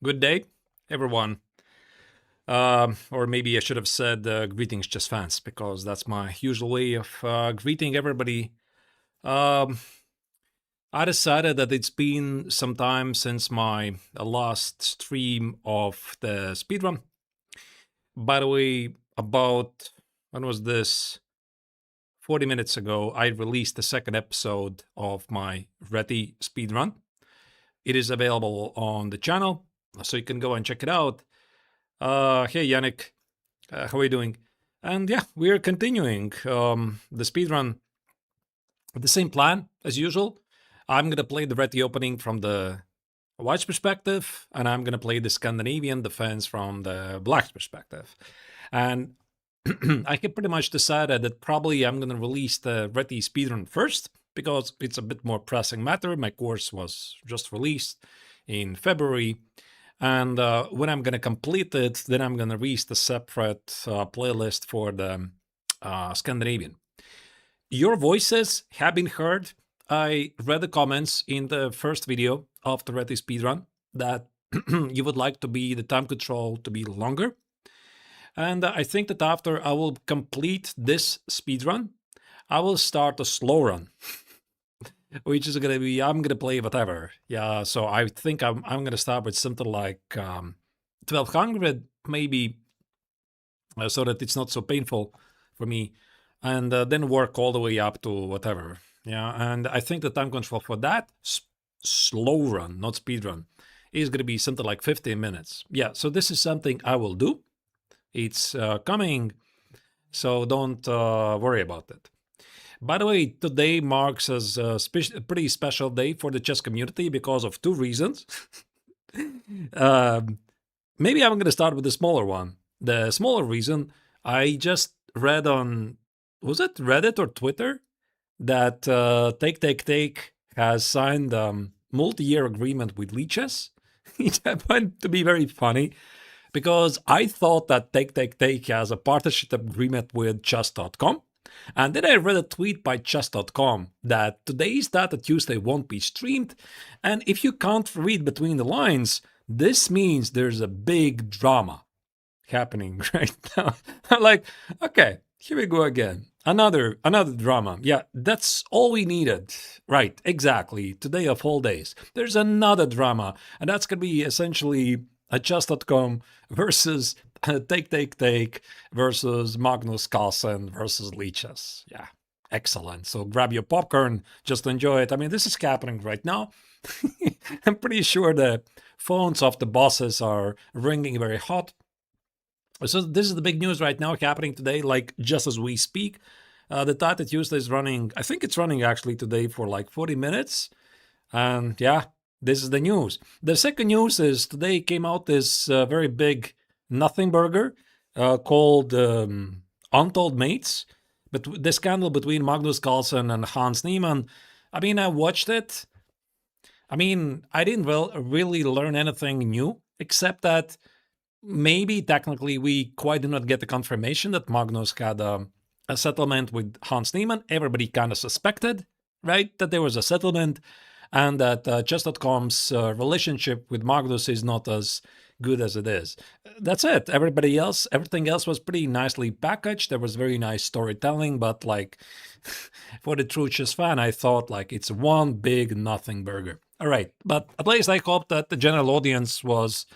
Good day, everyone. Or maybe I should have said greetings, just fans, because that's my usual way of greeting everybody. Um, I decided that it's been some time since my last stream of the speedrun. By the way, about when was this? 40 minutes ago, I released the second episode of my Reti speedrun. It is available on the channel, so you can go and check it out. Hey, Yannick. How are you doing? And yeah, we are continuing the speedrun with the same plan as usual. I'm going to play the Reti opening from the White's perspective, and I'm going to play the Scandinavian defense from the Black's perspective. And I can pretty much decided that probably I'm going to release the Reti speedrun first because it's a bit more pressing matter. My course was just released in February. And when I'm going to complete it, then I'm going to release the separate playlist for the Scandinavian. Your voices have been heard. I read the comments in the first video of the Reti speedrun that you would like to be the time control to be longer. And I think that after I will complete this speedrun, I will start a slow run. Which is gonna be I'm gonna play whatever. Yeah, so I think I'm gonna start with something like 1200 maybe, so that it's not so painful for me, and then work all the way up to whatever. Yeah, and I think the time control for that slow run, not speed run, is gonna be something like 15 minutes. Yeah, so this is something I will do. It's coming, so don't worry about it. By the way, today marks as a pretty special day for the chess community because of two reasons. um, Maybe I'm going to start with the smaller one. The smaller reason, I just read on, was it Reddit or Twitter, that Take has signed a multi-year agreement with Leeches. It happened to be very funny because I thought that Take has a partnership agreement with chess.com. And then I read a tweet by chess.com that today's Data Tuesday won't be streamed. And if you can't read between the lines, this means there's a big drama happening right now. I'm like, okay, here we go again. Another drama. Yeah, that's all we needed. Right, exactly. Today of all days. There's another drama. And that's gonna be essentially a chess.com versus Take versus Magnus Carlsen versus Leeches. Yeah, excellent. So grab your popcorn, just enjoy it. I mean, this is happening right now. I'm pretty sure the phones of the bosses are ringing very hot. So this is the big news right now happening today, like just as we speak. The Tata Tuesday is running, I think it's running actually today for like 40 minutes. And yeah, this is the news. The second news is today came out this very big nothing burger called Untold Mates. But the scandal between Magnus Carlsen and Hans Niemann. I mean, I watched it. I mean, I didn't really learn anything new, except that maybe technically we quite did not get the confirmation that Magnus had a settlement with Hans Niemann. Everybody kind of suspected, right, that there was a settlement, and that Chess.com's relationship with Magnus is not as good as it is. That's it. Everything else was pretty nicely packaged. There was very nice storytelling, but like for the true chess fan, I thought like it's one big nothing burger. All right, but at least I hope that the general audience was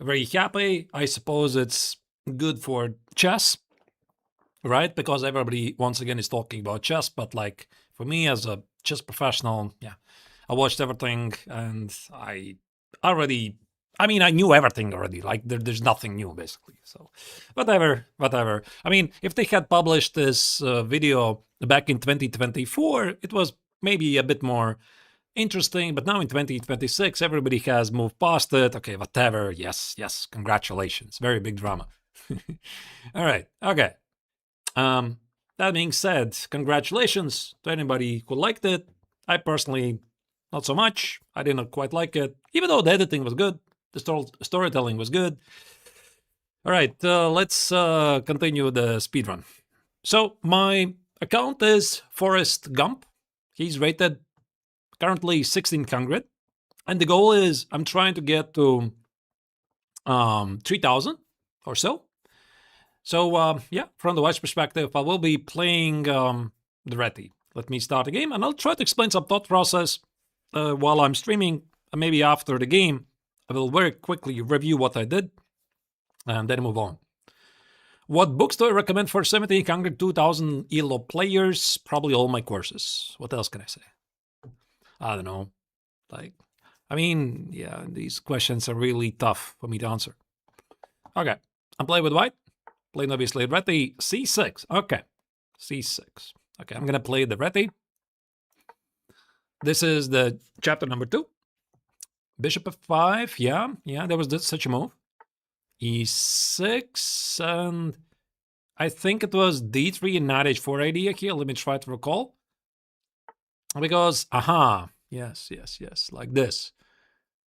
very happy. I suppose it's good for chess, right? Because everybody once again is talking about chess, but like for me as a chess professional, yeah, I watched everything and already I knew everything already. Like there's nothing new basically. So whatever. I mean, if they had published this video back in 2024, it was maybe a bit more interesting, but now in 2026, everybody has moved past it. Okay, whatever. Yes, congratulations. Very big drama. All right, okay. That being said, congratulations to anybody who liked it. I personally, not so much. I didn't quite like it, even though the editing was good, the storytelling was good. All right, let's continue the speedrun. So my account is Forrest Gump. He's rated currently 1600. And the goal is I'm trying to get to 3,000 or so. So yeah, from the white's perspective, I will be playing the Reti. Let me start the game, and I'll try to explain some thought process while I'm streaming. Maybe after the game, I will very quickly review what I did, and then move on. What books do I recommend for 1,700, 2,000 ELO players? Probably all my courses. What else can I say? I don't know. Yeah, these questions are really tough for me to answer. Okay, I'm playing with white. Playing obviously Reti c6. Okay, c6. Okay, I'm gonna play the Reti. This is the chapter number 2. Bishop f5. Yeah, there was such a move. e6, and I think it was d3 and knight h4 idea here. Let me try to recall. Because, yes, like this.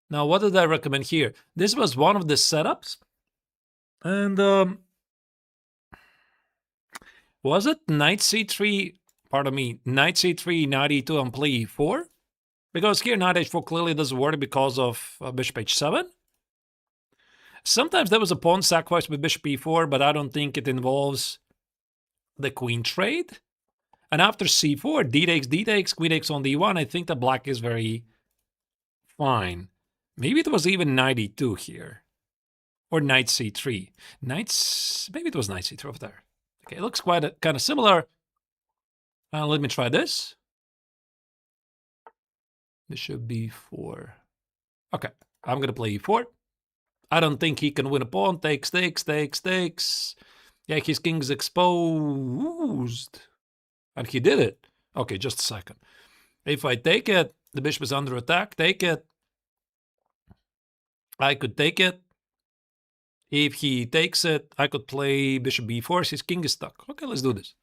Now, what did I recommend here? This was one of the setups. And, was it knight c3, pardon me, knight c3, knight e2, and play e4? Because here knight h4 clearly doesn't work because of bishop h7. Sometimes there was a pawn sacrifice with bishop e4, but I don't think it involves the queen trade. And after c4, d takes, queen takes on d1, I think that black is very fine. Maybe it was even knight e2 here. Or knight c3. Maybe it was knight c3 over there. Okay, it looks quite kind of similar. Let me try this. Bishop b4. Okay, I'm going to play e4. I don't think he can win a pawn. Takes. Yeah, his king's exposed. And he did it. Okay, just a second. If I take it, the bishop is under attack. Take it. I could take it. If he takes it, I could play bishop b4. His king is stuck. Okay, let's do this.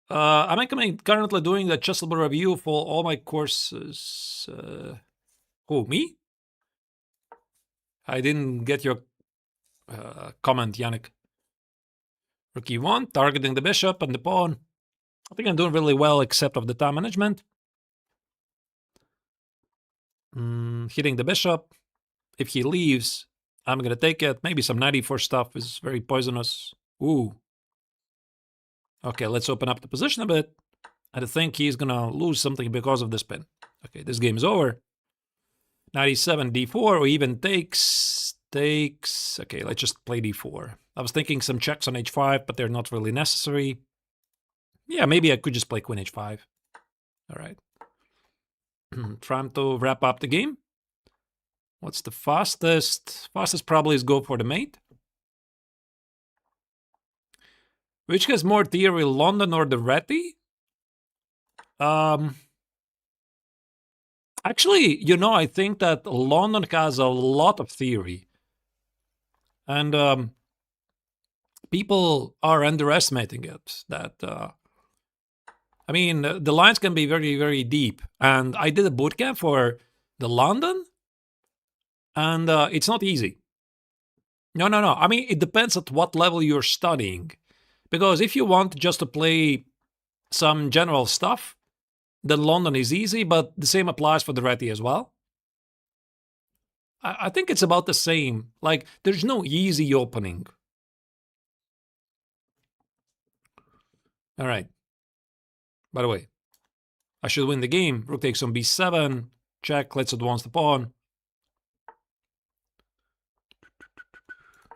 I'm currently doing the chessable review for all my courses. Who, me? I didn't get your comment, Yannick. Rook e1, targeting the bishop and the pawn. I think I'm doing really well, except of the time management. Hitting the bishop. If he leaves, I'm going to take it. Maybe some knight e4 stuff is very poisonous. Ooh. Okay, let's open up the position a bit. I think he's going to lose something because of this pin. Okay, this game is over. Knight e7, d4, or even takes. Okay, let's just play d4. I was thinking some checks on h5, but they're not really necessary. Yeah, maybe I could just play queen h5. All right. Trying to wrap up the game. What's the fastest? Fastest probably is go for the mate. Which has more theory, London or the Reti? Actually, I think that London has a lot of theory. And people are underestimating it. The lines can be very, very deep. And I did a bootcamp for the London, and it's not easy. No. I mean, it depends at what level you're studying. Because if you want just to play some general stuff, then London is easy, but the same applies for the Reti as well. I think it's about the same. Like, there's no easy opening. All right. By the way, I should win the game. Rook takes on b7. Check. Let's advance the pawn.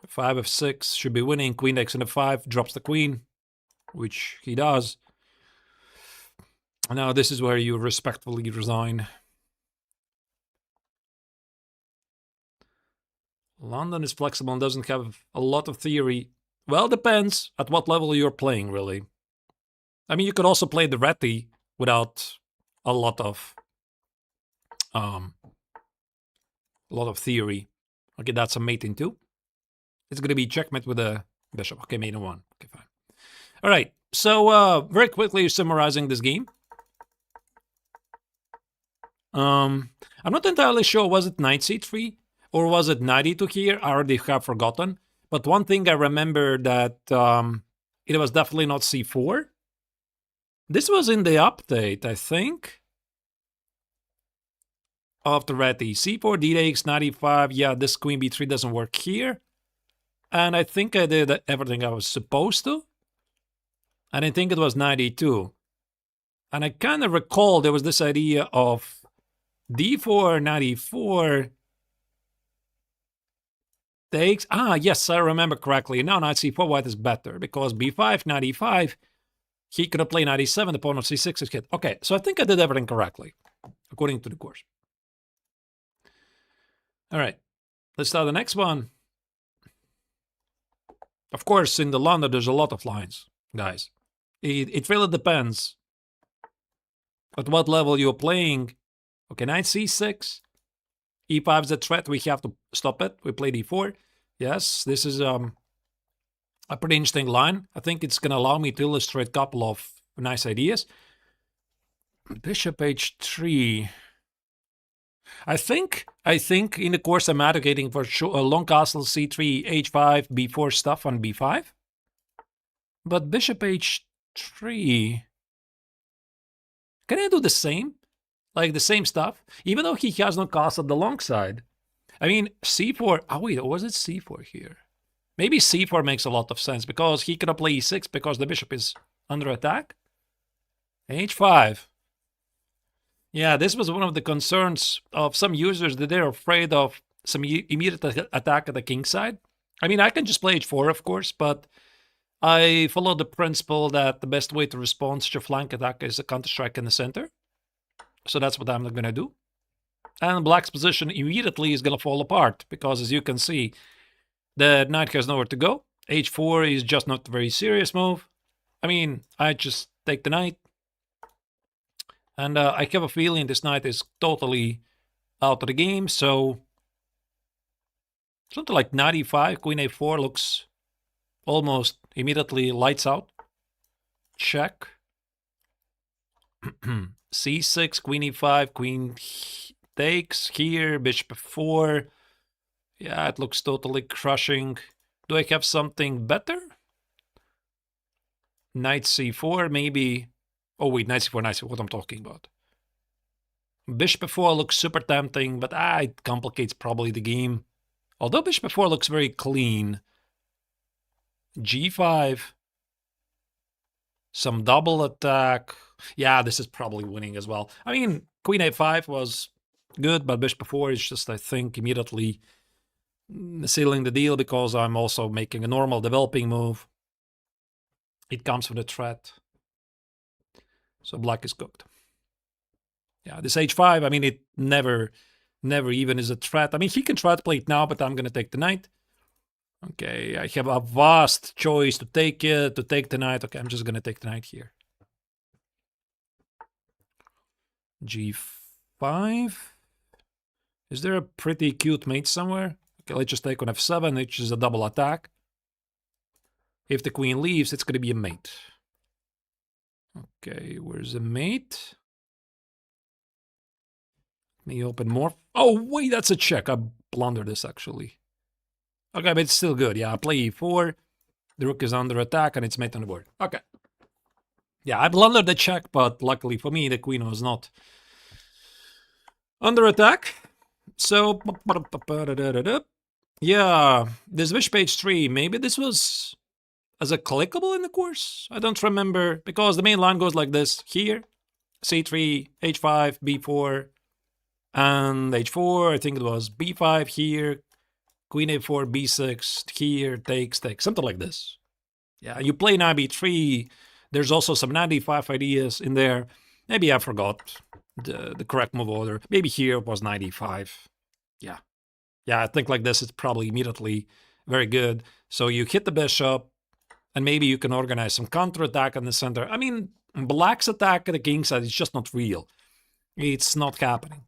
5 f6 should be winning. Queen takes on f5. Drops the queen, which he does. Now this is where you respectfully resign. London is flexible and doesn't have a lot of theory. Well, depends at what level you're playing, really. I mean, you could also play the Reti without a lot of theory. Okay, that's a mate in 2. It's going to be checkmate with a bishop. Okay, mate in 1. Okay, fine. All right, so very quickly summarizing this game. I'm not entirely sure, was it knight c3 or was it knight e2 here? I already have forgotten. But one thing I remember that it was definitely not c4. This was in the update, I think. of the Reti. C4, D takes 95. Yeah, this queen b3 doesn't work here. And I think I did everything I was supposed to. And I think it was 92. And I kind of recall there was this idea of d4, 94 takes. Yes, I remember correctly. Now knight c4 white is better because b5, 95. He could have played 97, the pawn of c6 is hit. Okay, so I think I did everything correctly, according to the course. All right, let's start the next one. Of course, in the London, there's a lot of lines, guys. It really depends at what level you're playing. Okay, knight c6. e5 is a threat. We have to stop it. We play d4. Yes, this is a pretty interesting line. I think it's going to allow me to illustrate a couple of nice ideas. Bishop h3. I think in the course I'm advocating for long castle c3, h5, b4 stuff on b5. But bishop h3... Can I do the same? Like the same stuff? Even though he has no castle the long side. I mean, c4... Oh wait, was it c4 here? Maybe c4 makes a lot of sense because he cannot play e6 because the bishop is under attack. h5. Yeah, this was one of the concerns of some users that they're afraid of some immediate attack at the king side. I mean, I can just play h4, of course, but I follow the principle that the best way to respond to a flank attack is a counter-strike in the center. So that's what I'm going to do. And black's position immediately is going to fall apart because, as you can see, the knight has nowhere to go. h4 is just not a very serious move. I mean, I just take the knight. And I have a feeling this knight is totally out of the game, so something like 95, queen a4 looks almost immediately lights out. Check. c6, queen e5, queen takes here, bishop f4. Yeah, it looks totally crushing. Do I have something better? Knight c4, maybe. Oh wait, knight c4, knight c4, what I'm talking about. Bishop f4 looks super tempting, but it complicates probably the game. Although bishop f4 looks very clean. g5. Some double attack. Yeah, this is probably winning as well. I mean, queen a5 was good, but bishop f4 is just, I think, immediately sealing the deal because I'm also making a normal developing move. It comes with a threat. So black is cooked. Yeah, this h5, I mean, it never even is a threat. I mean, he can try to play it now, but I'm going to take the knight. Okay, I have a vast choice to take it, to take the knight. Okay, I'm just going to take the knight here. g5. Is there a pretty cute mate somewhere? Okay, let's just take on f7, which is a double attack. If the queen leaves, it's going to be a mate. Okay, where's the mate? Let me open more. Oh, wait, that's a check. I blundered this, actually. Okay, but it's still good. Yeah, I play e4. The rook is under attack, and it's mate on the board. Okay. Yeah, I blundered the check, but luckily for me, the queen was not under attack. So, yeah, this bishop h3, maybe this was as a clickable in the course? I don't remember, because the main line goes like this. Here, c3, h5, b4, and h4, I think it was b5 here, queen a4, b6, here, takes, something like this. Yeah, you play knight b3, there's also some knight d5 ideas in there. Maybe I forgot the correct move order. Maybe here was knight e5. Yeah. Yeah, I think like this is probably immediately very good. So you hit the bishop, and maybe you can organize some counterattack in the center. I mean, black's attack at the king side is just not real. It's not happening.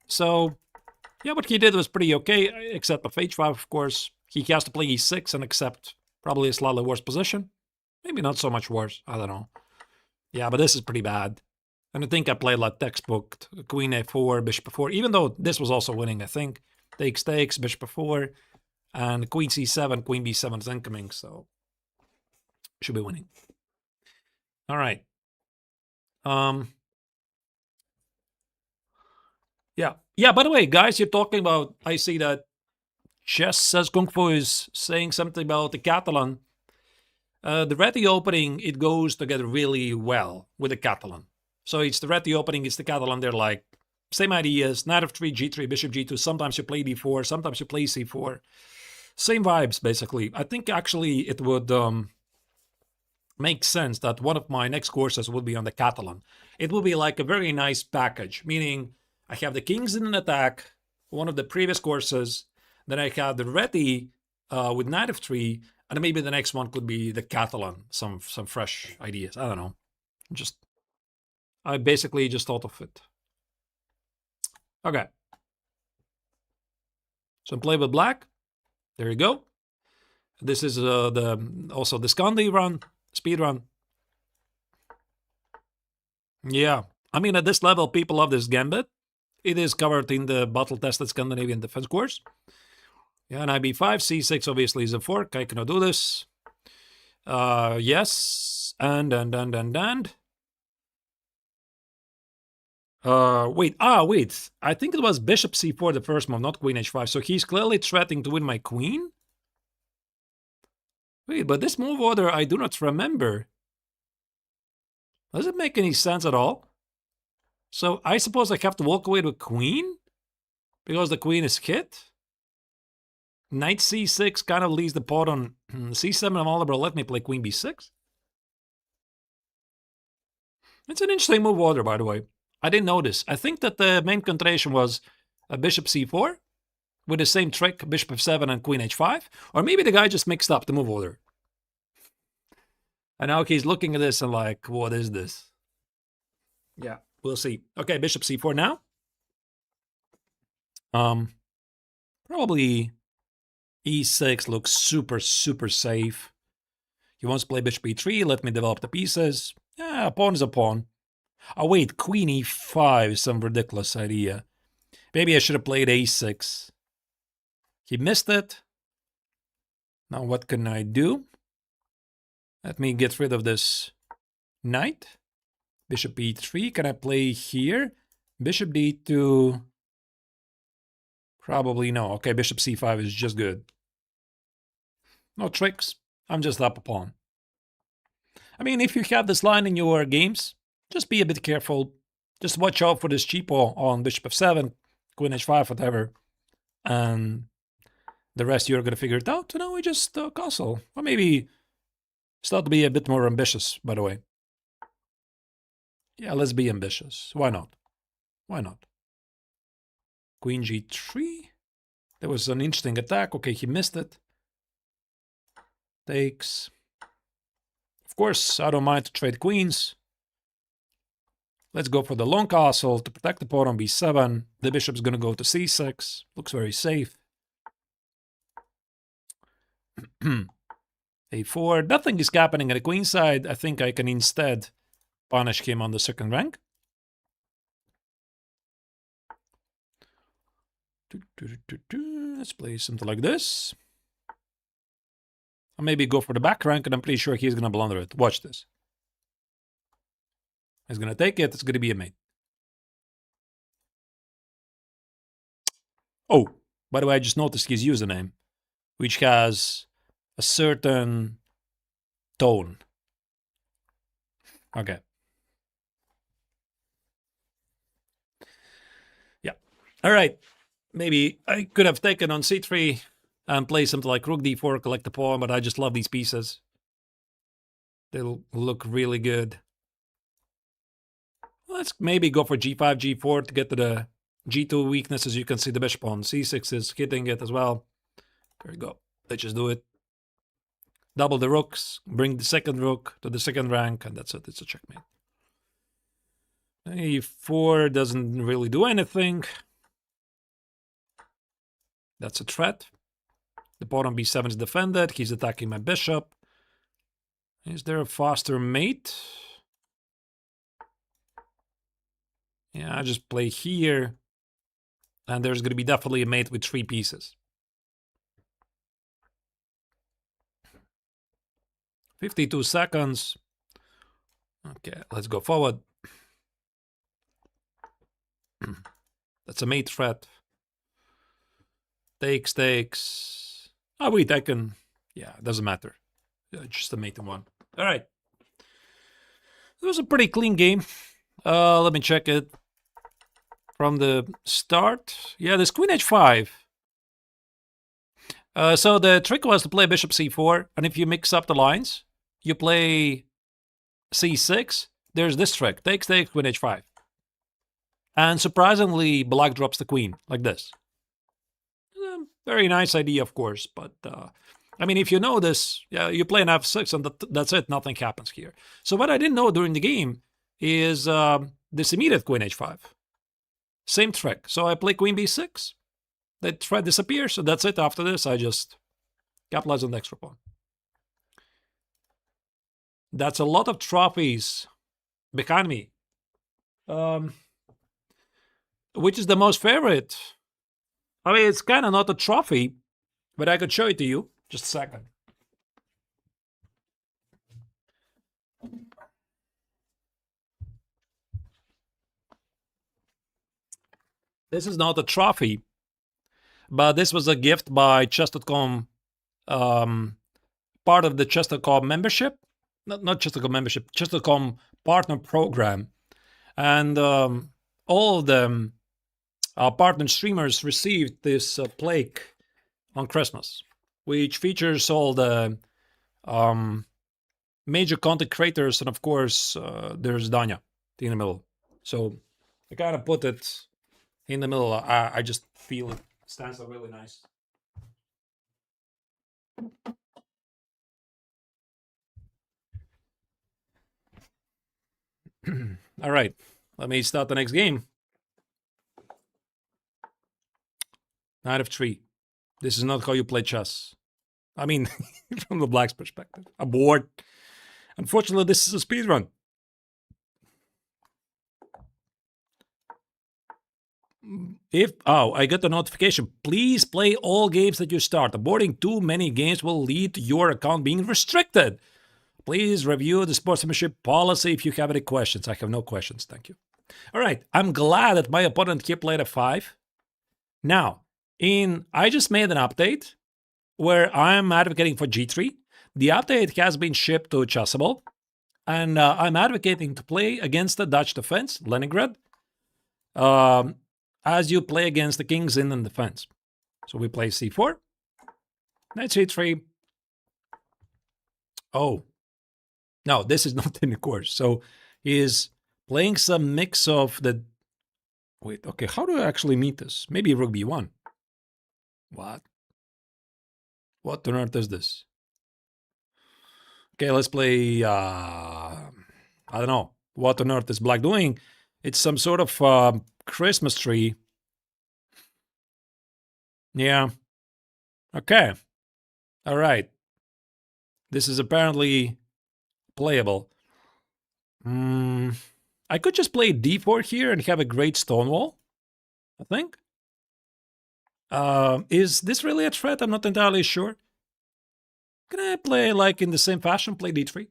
So, yeah, what he did was pretty okay, except of h5, of course. He has to play e6 and accept probably a slightly worse position. Maybe not so much worse, I don't know. Yeah, but this is pretty bad. And I think I played like textbook, queen a4, bishop f4, even though this was also winning, I think. Takes, bishop f4, and queen c7, queen b7 is incoming, so should be winning. All right. Yeah. Yeah, by the way, guys, you're talking about, I see that Chess says Kung Fu is saying something about the Catalan. The Reti opening, it goes together really well with the Catalan. So it's the Reti opening, it's the Catalan. They're like same ideas, knight of 3, g3, bishop g2. Sometimes you play d4, sometimes you play c4. Same vibes, basically. I think actually it would make sense that one of my next courses would be on the Catalan. It will be like a very nice package, meaning I have the kings in an attack, one of the previous courses, then I have the Reti with knight of 3, and maybe the next one could be the Catalan, some fresh ideas. I don't know. I basically just thought of it. Okay. So play with black. There you go. This is also the Scandinavian speedrun. Yeah. I mean, at this level, people love this gambit. It is covered in the battle-tested Scandinavian defense course. Yeah, knight b5, c6 obviously is a fork. I cannot do this. Yes, and. Wait. I think it was bishop c4 the first move, not queen h5. So he's clearly threatening to win my queen. Wait, but this move order I do not remember. Does it make any sense at all? So I suppose I have to walk away with queen? Because the queen is hit? Knight c6 kind of leaves the pawn on c7 available. Let me play queen b6. It's an interesting move order, by the way. I didn't notice. I think that the main concentration was a bishop c4 with the same trick, bishop f7 and queen h5. Or maybe the guy just mixed up the move order. And now he's looking at this and like, what is this? Yeah, we'll see. Okay, bishop c4 now. Probably e6 looks super safe. He wants to play bishop e3. Let me develop the pieces. Yeah, a pawn is a pawn. Oh, wait, queen e5 is some ridiculous idea. Maybe I should have played a6. He missed it. Now what can I do? Let me get rid of this knight. Bishop e3. Can I play here? Bishop d2. Probably no. Okay, bishop c5 is just good. No tricks. I'm just up a pawn. I mean, if you have this line in your games, just be a bit careful. Just watch out for this cheapo on bishop f7, queen h5, whatever. And the rest you're going to figure it out. And now we just castle. Or maybe start to be a bit more ambitious, by the way. Yeah, let's be ambitious. Why not? Why not? Queen g3. There was an interesting attack. Okay, he missed it. Takes. Of course, I don't mind to trade queens. Let's go for the long castle to protect the pawn on b7. The bishop's going to go to c6. Looks very safe. a4. Nothing is happening at the queen side. I think I can instead punish him on the second rank. Let's play something like this. I'll maybe go for the back rank, and I'm pretty sure he's going to blunder it. Watch this. He's going to take it. It's going to be a mate. Oh, by the way, I just noticed his username, which has a certain tone. Okay. Yeah. All right. Maybe I could have taken on c3 and play something like rook d4, collect the pawn, but I just love these pieces. They'll look really good. Let's maybe go for g5, g4 to get to the g2 weakness. As you can see, the bishop on c6 is hitting it as well. There we go. Let's just do it. Double the rooks, bring the second rook to the second rank, and that's it. It's a checkmate. a4 doesn't really do anything. That's a threat. The pawn on b7 is defended. He's attacking my bishop. Is there a faster mate? Yeah, I just play here. And there's going to be definitely a mate with 3 pieces. 52 seconds. Okay, let's go forward. The That's a mate threat. Takes. Oh, wait, I can. Yeah, it doesn't matter. Just a mate in one. All right. It was a pretty clean game. Let me check it from the start. Yeah, there's queen h5. So the trick was to play bishop c4, and if you mix up the lines, you play c6. There's this trick: takes, queen h5. And surprisingly, black drops the queen, like this. Very nice idea, of course, but I mean, if you know this, yeah, you play an f6 and that's it, nothing happens here. So what I didn't know during the game is this immediate queen h5. Same trick. So I play queen b6. The threat disappears, so that's it. After this, I just capitalize on the extra pawn. That's a lot of trophies behind me. Which is the most favorite? I mean, it's kind of not a trophy, but I could show it to you. Just a second. This is not a trophy, but this was a gift by chess.com, part of the chess.com membership. Not chess.com membership, chess.com partner program. And all of them, our partner streamers, received this plaque on Christmas, which features all the major content creators, and of course, there's Danya in the middle. So I kind of put it in the middle. I just feel it stands out really nice. All right, let me start the next game. Knight of 3. This is not how you play chess. I mean, from the black's perspective. I'm bored. Unfortunately, this is a speedrun. I got the notification. Please play all games that you start. Aborting too many games will lead to your account being restricted. Please review the sportsmanship policy if you have any questions. I have no questions, thank you. All right, I'm glad that my opponent here played a 5. Now, I just made an update where I'm advocating for g3. The update has been shipped to Chessable, and I'm advocating to play against the Dutch defense, Leningrad, as you play against the kings in the defense. So we play c4, knight c3. Oh, no, this is not in the course. So he's playing some mix of the... Wait, okay, how do I actually meet this? Maybe rook b1. What? What on earth is this? Okay, let's play... I don't know. What on earth is black doing? It's some sort of Christmas tree. Yeah. Okay. All right. This is apparently playable. I could just play d4 here and have a great stonewall, I think. Is this really a threat? I'm not entirely sure. Can I play like in the same fashion, play d3?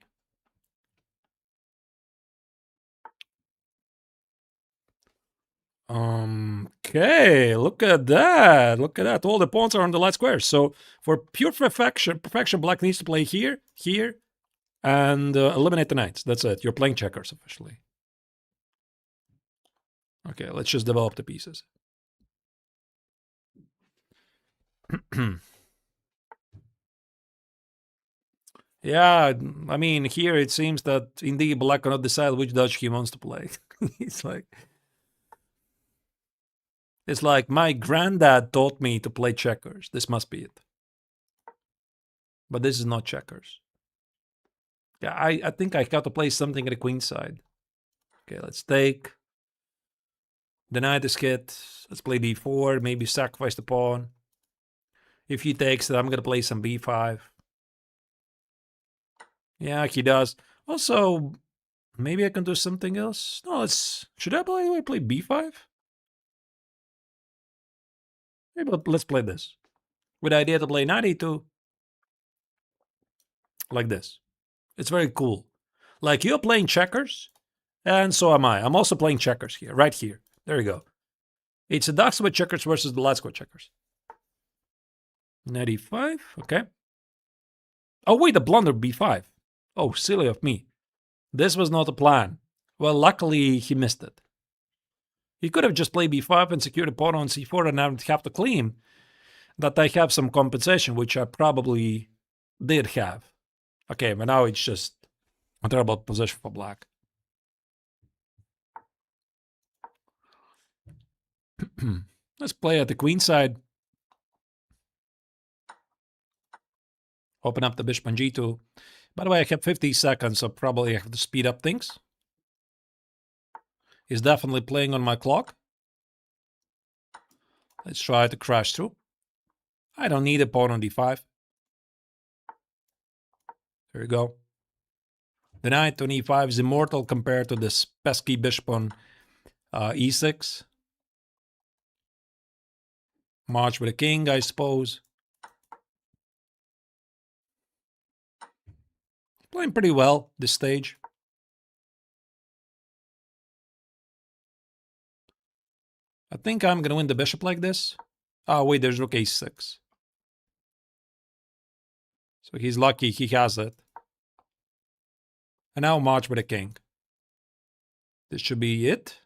Okay, look at that. Look at that. All the pawns are on the light squares. So for pure perfection, black needs to play here, here, and eliminate the knights. That's it. You're playing checkers officially. Okay, let's just develop the pieces. Yeah, I mean, here it seems that indeed black cannot decide which Dutch he wants to play. It's like my granddad taught me to play checkers. This must be it. But this is not checkers. Yeah, I think I got to play something at the queen side. Okay, let's take. The knight is hit. Let's play d4, maybe sacrifice the pawn. If he takes it, I'm going to play some b5. Yeah, he does. Also, maybe I can do something else. No, should I play b5? Maybe let's play this. With the idea to play knight e2. Like this. It's very cool. Like, you're playing checkers, and so am I. I'm also playing checkers here, right here. There you go. It's the dark square checkers versus the light square checkers. 95, okay. Oh, wait, a blunder b5. Oh, silly of me. This was not a plan. Well, luckily, he missed it. He could have just played b5 and secured a pawn on c4 and I would have to claim that I have some compensation, which I probably did have. Okay, but now it's just a terrible position for black. Let's play at the queen side. Open up the bishop on g2. By the way, I have 50 seconds, so probably I have to speed up things. He's definitely playing on my clock. Let's try to crash through. I don't need a pawn on d5. There we go. The knight on e5 is immortal compared to this pesky bishop on e6. March with a king, I suppose. Playing pretty well this stage. I think I'm going to win the bishop like this. Oh, wait, there's rook a6. So he's lucky he has it. And now march with a king. This should be it.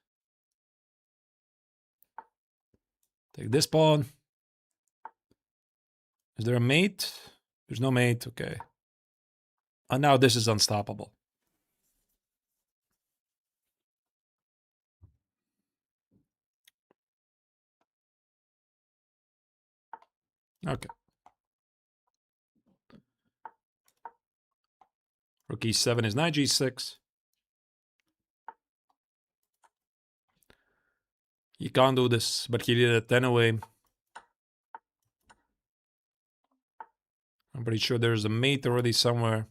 Take this pawn. Is there a mate? There's no mate, okay. And now this is unstoppable. Okay. Rook e7 is knight g6. He can't do this, but he did it anyway. I'm pretty sure there's a mate already somewhere.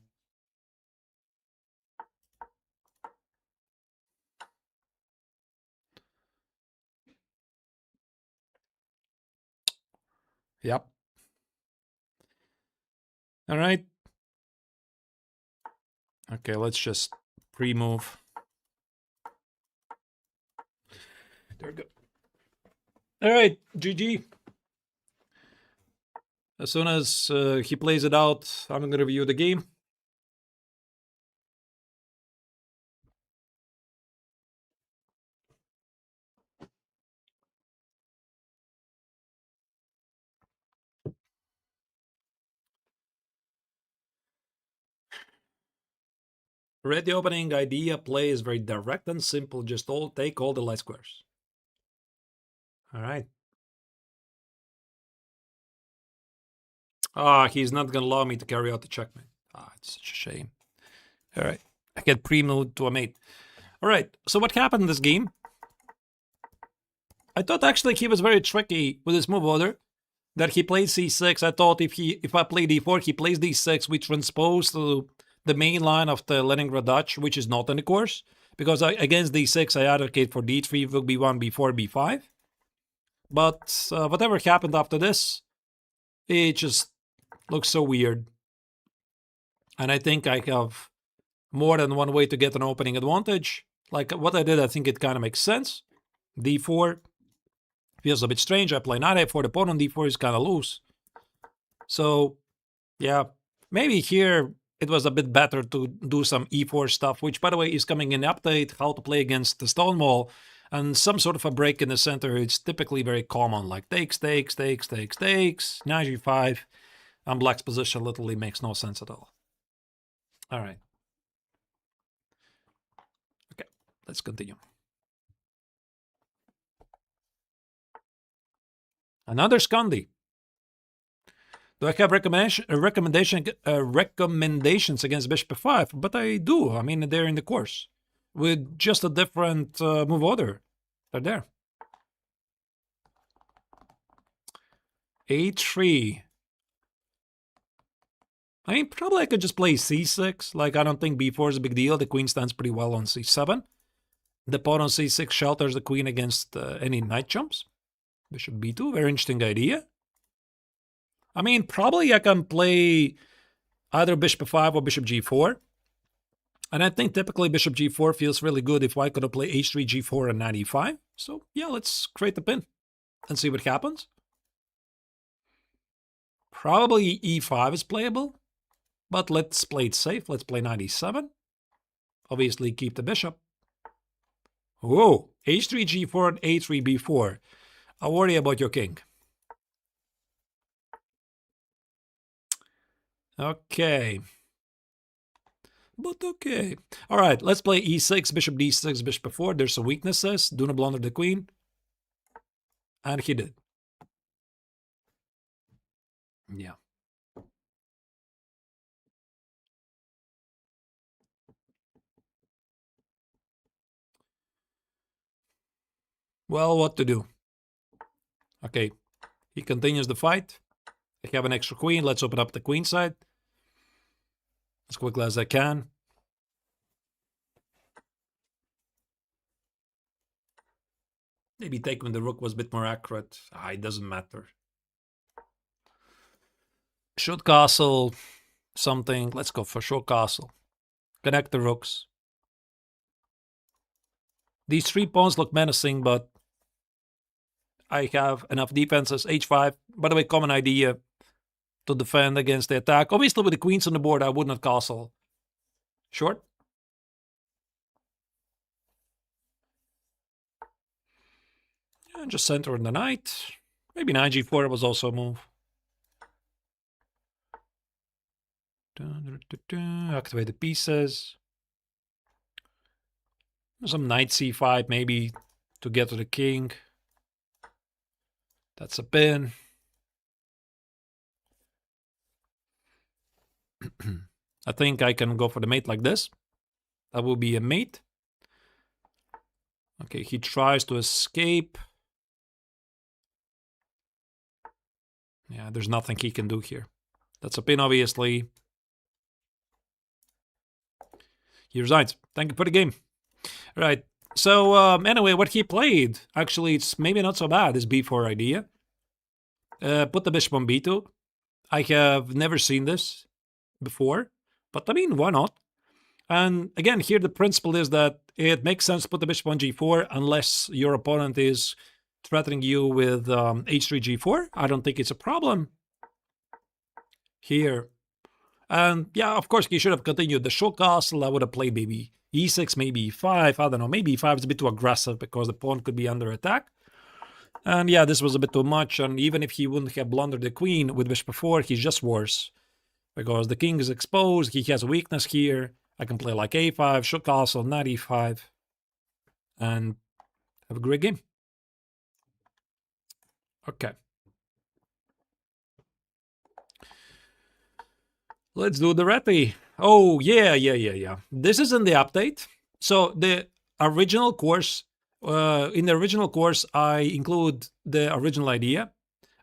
Yep. All right. Okay, let's just pre-move. There we go. All right, GG. As soon as he plays it out, I'm going to review the game. Read the opening idea. Play is very direct and simple. Just take all the light squares. All right. Ah, he's not going to allow me to carry out the checkmate. Ah, it's such a shame. All right. I get pre-moved to a mate. All right. So what happened in this game? I thought actually he was very tricky with his move order. That he played c6. I thought if I play d4, he plays d6, we transpose to the main line of the Leningrad Dutch, which is not in the course. Because against d6, I advocate for d3, rook b1, b4, b5. But whatever happened after this, it just looks so weird. And I think I have more than one way to get an opening advantage. Like what I did, I think it kind of makes sense. d4 feels a bit strange. I play knight a4, the pawn on d4 is kind of loose. So, yeah, maybe here it was a bit better to do some e4 stuff, which, by the way, is coming in the update, how to play against the stone wall, and some sort of a break in the center. It's typically very common, like takes, knight g5, and black's position literally makes no sense at all. All right. Okay, let's continue. Another Scandi. Do I have recommendations against bishop f5? But I do. I mean, they're in the course with just a different move order. They're there. a3. I mean, probably I could just play c6. Like, I don't think b4 is a big deal. The queen stands pretty well on c7. The pawn on c6 shelters the queen against any knight jumps. Bishop b2, very interesting idea. I mean, probably I can play either bishop f5 or bishop g4. And I think typically bishop g4 feels really good if I could play h3, g4, and knight e5. So yeah, let's create the pin. and see what happens. Probably e5 is playable, but let's play it safe. Let's play knight e7. Obviously, keep the bishop. Whoa, h3 g4 and a3 b4. I worry about your king. Okay. But okay. All right, let's play e6, bishop d6, bishop b4. There's some weaknesses. Do not blunder the queen. And he did. Yeah. Well, what to do? Okay, he continues the fight. I have an extra queen. Let's open up the queen side as quickly as I can. Maybe taking the rook was a bit more accurate. It doesn't matter. Short castle, something. Let's go for short castle. Connect the rooks. These 3 pawns look menacing, but I have enough defenses. h5, by the way, common idea to defend against the attack. Obviously, with the queens on the board, I would not castle short. And just center in the knight. Maybe knight g4 was also a move. Activate the pieces. Some knight c5 maybe to get to the king. That's a pin. I think I can go for the mate like this. That will be a mate. Okay, he tries to escape. Yeah, there's nothing he can do here. That's a pin, obviously. He resigns. Thank you for the game. All right. So, anyway, what he played, actually, it's maybe not so bad, this b4 idea. Put the bishop on b2. I have never seen this before, but I mean, why not? And again, here the principle is that it makes sense to put the bishop on g4 unless your opponent is threatening you with h3 g4. I don't think it's a problem here. And yeah, of course, he should have continued the short castle. I would have played maybe e6, maybe e5. I don't know, maybe e5 is a bit too aggressive because the pawn could be under attack. And yeah, this was a bit too much. And even if he wouldn't have blundered the queen with bishop before, he's just worse. Because the king is exposed, he has a weakness here. I can play like a5, short castle, knight e5. And have a great game. Okay. Let's do the Reti. Oh, yeah. This is in the update. So the original course, in the original course, I include the original idea.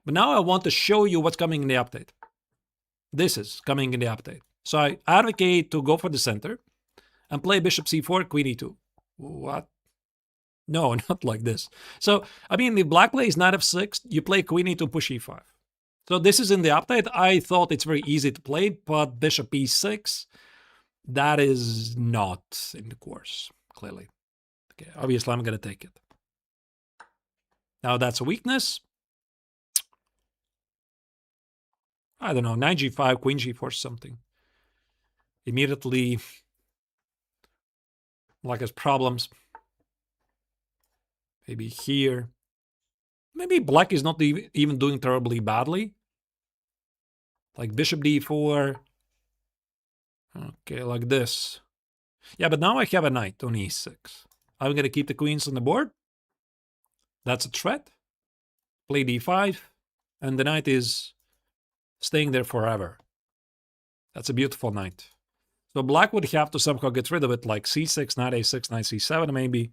But now I want to show you what's coming in the update. This is coming in the update. So I advocate to go for the center and play bishop c4, queen e2. What? No, not like this. So, I mean, if black plays knight f6, you play queen e2, push e5. So this is in the update. I thought it's very easy to play, but bishop e6, that is not in the course, clearly. Okay, obviously I'm going to take it. Now that's a weakness. I don't know, knight g5, queen g4, something. Immediately, like has problems. Maybe here. Maybe black is not even doing terribly badly. Like bishop d4. Okay, like this. Yeah, but now I have a knight on e6. I'm going to keep the queens on the board. That's a threat. Play d5. And the knight is staying there forever. That's a beautiful knight. So black would have to somehow get rid of it, like c6, knight a6, knight c7 maybe.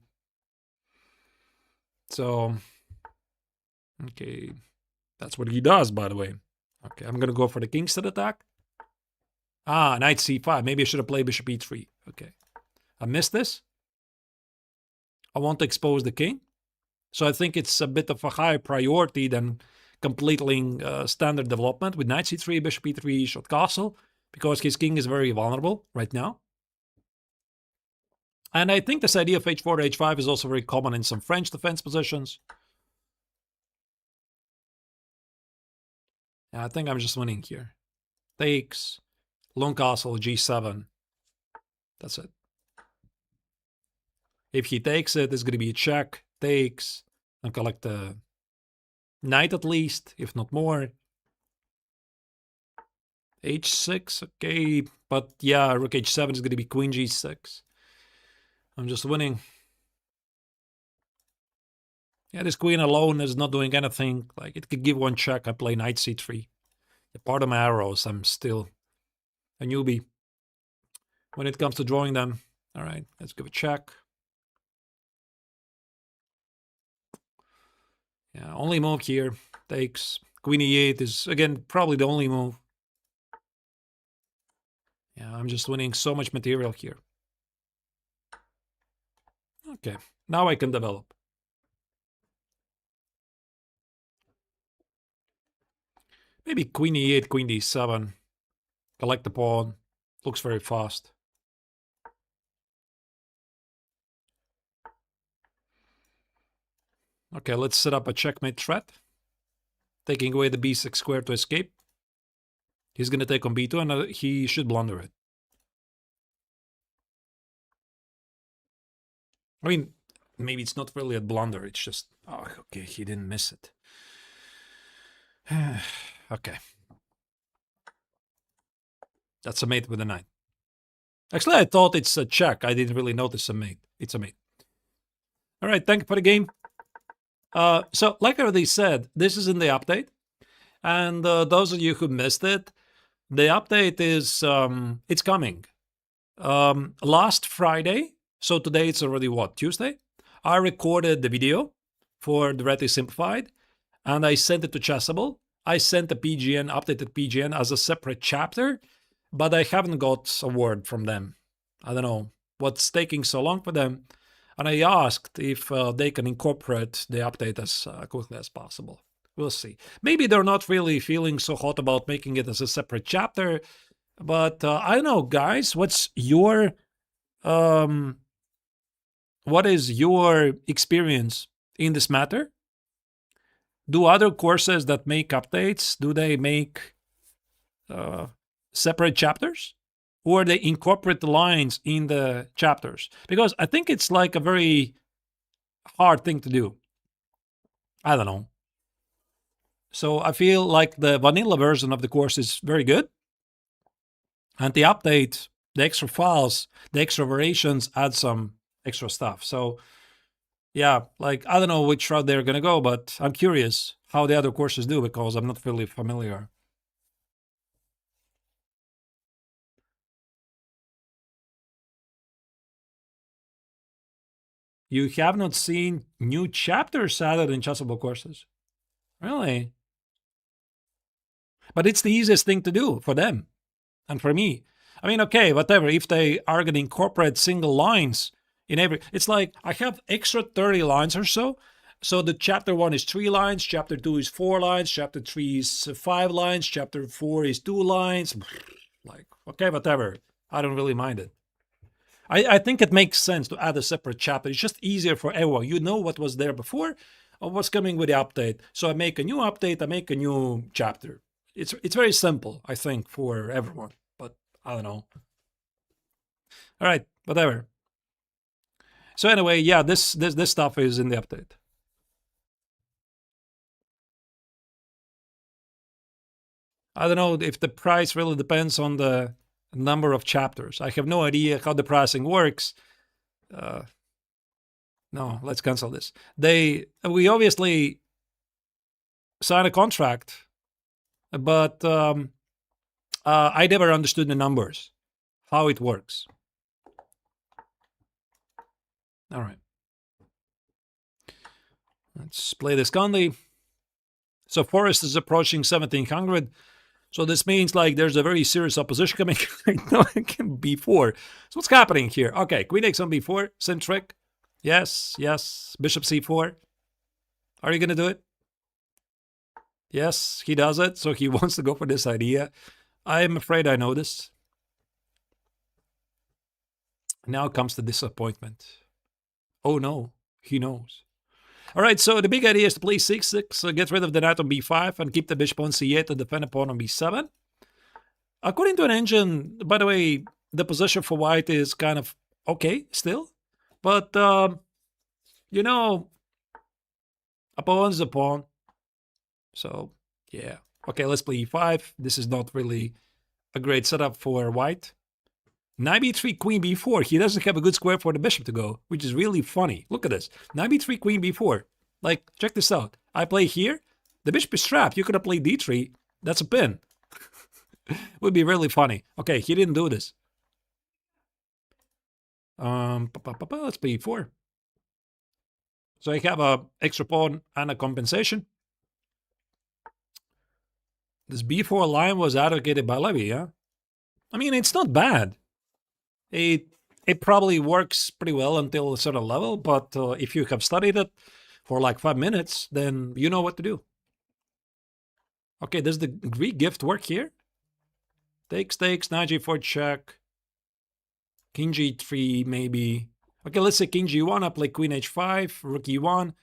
So, okay. That's what he does, by the way. Okay, I'm going to go for the kingston attack. Knight c5. Maybe I should have played bishop e3. Okay. I missed this. I want to expose the king. So I think it's a bit of a higher priority than completing standard development with knight c3, bishop e3, short castle, because his king is very vulnerable right now. And I think this idea of h4, h5 is also very common in some French defense positions. Yeah, I think I'm just winning here. Takes, long castle, g7. That's it. If he takes it, it's going to be a check. Takes, and collect the knight at least, if not more. h6, okay. But yeah, rook h7 is going to be queen g6. I'm just winning. Yeah, this queen alone is not doing anything. Like, it could give one check. I play knight c3. Part of my arrows, I'm still a newbie when it comes to drawing them. All right, let's give a check. Yeah, only move here. Takes. Queen e8 is, again, probably the only move. Yeah, I'm just winning so much material here. Okay, now I can develop. Maybe queen e8, queen d7. Collect the pawn. Looks very fast. Okay, let's set up a checkmate threat. Taking away the b6 square to escape. He's going to take on b2, and he should blunder it. I mean, maybe it's not really a blunder. It's just, oh, okay, he didn't miss it. Okay. That's a mate with a knight. Actually, I thought it's a check. I didn't really notice a mate. It's a mate. All right, thank you for the game. So, like I already said, this is in the update. And those of you who missed it, the update is, it's coming. Last Friday, so today it's already what, Tuesday? I recorded the video for the Reti Simplified, and I sent it to Chessable. I sent a PGN, updated PGN as a separate chapter, but I haven't got a word from them. I don't know what's taking so long for them. And I asked if they can incorporate the update as quickly as possible. We'll see. Maybe they're not really feeling so hot about making it as a separate chapter, but I don't know, guys. What is your experience in this matter? Do other courses that make updates, do they make separate chapters? Or they incorporate the lines in the chapters? Because I think it's like a very hard thing to do. I don't know. So I feel like the vanilla version of the course is very good. And the update, the extra files, the extra variations add some extra stuff. So yeah, like, I don't know which route they're going to go, but I'm curious how the other courses do because I'm not really familiar. You have not seen new chapters added in Chessable courses? Really? But it's the easiest thing to do for them and for me. I mean, okay, whatever. If they are going to incorporate single lines in every, it's like I have extra 30 lines or so. So the chapter 1 is 3 lines, chapter 2 is 4 lines, chapter 3 is 5 lines, chapter 4 is 2 lines. Like, okay, whatever. I don't really mind it. I think it makes sense to add a separate chapter. It's just easier for everyone. You know what was there before or what's coming with the update. So I make a new update, I make a new chapter. It's very simple, I think, for everyone. But I don't know. All right, whatever. So anyway, yeah, this stuff is in the update. I don't know if the price really depends on the number of chapters. I have no idea how the pricing works. No, let's cancel this. We obviously sign a contract, but I never understood the numbers, how it works. All right. Let's play this Conley. So Forest is approaching 1700. So this means like there's a very serious opposition coming b4. So what's happening here? Okay, queen takes on b4, same trick. Yes, yes. Bishop c4. Are you going to do it? Yes, he does it. So he wants to go for this idea. I'm afraid I know this. Now comes the disappointment. Oh no, he knows. All right, so the big idea is to play 6-6, get rid of the knight on b5, and keep the bishop on c8 to defend a pawn on b7. According to an engine, by the way, the position for white is kind of okay still. But, you know, a pawn's a pawn. So, yeah. Okay, let's play e5. This is not really a great setup for white. Knight b3, queen b4. He doesn't have a good square for the bishop to go, which is really funny. Look at this. Knight b3, queen b4. Like, check this out. I play here. The bishop is trapped. You could have played d3. That's a pin. Would be really funny. Okay, he didn't do this. Let's play e4. So I have a extra pawn and a compensation. This b4 line was advocated by Levy, yeah? I mean, it's not bad. It probably works pretty well until a certain level, but if you have studied it for like 5 minutes, then you know what to do. Okay, does the Greek gift work here? Takes, knight g4 check. King g3 maybe. Okay, let's say king g1, I play queen h5, rook e1,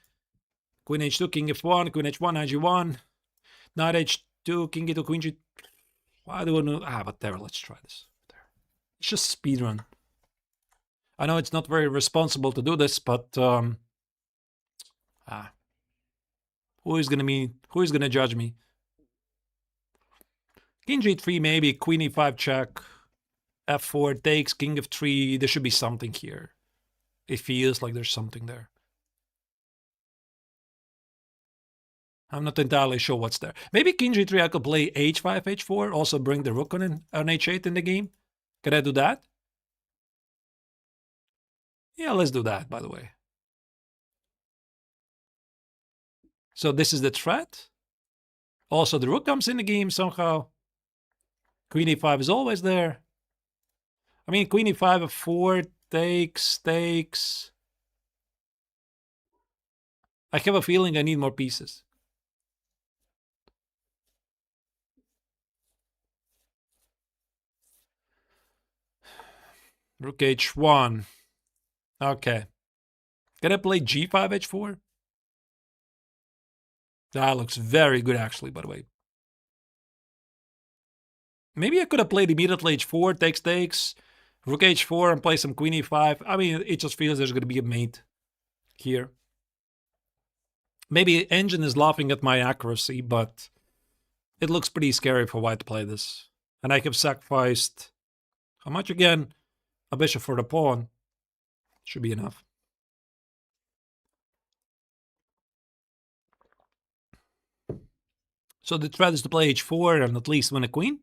queen h2, king f1, queen h1, knight g1, knight h2, king e2, queen g... Why do I know? Whatever, let's try this. It's just speedrun. I know it's not very responsible to do this, but who is gonna judge me? King g3 maybe, queen e5 check, f4 takes, king f3. There should be something here. It feels like there's something there. I'm not entirely sure what's there. Maybe king g3 I could play h5, h4, also bring the rook on h8 in the game. Can I do that? Yeah, let's do that, by the way. So this is the threat. Also, the rook comes in the game somehow. Queen e5 is always there. I mean, queen e5, f4, takes. I have a feeling I need more pieces. Rook h1. Okay. Can I play g5, h4? That looks very good, actually, by the way. Maybe I could have played immediately h4, takes, rook h4, and play some queen e5. I mean, it just feels there's going to be a mate here. Maybe engine is laughing at my accuracy, but it looks pretty scary for white to play this. And I have sacrificed, how much again? A bishop for the pawn. Should be enough. So the threat is to play h4 and at least win a queen.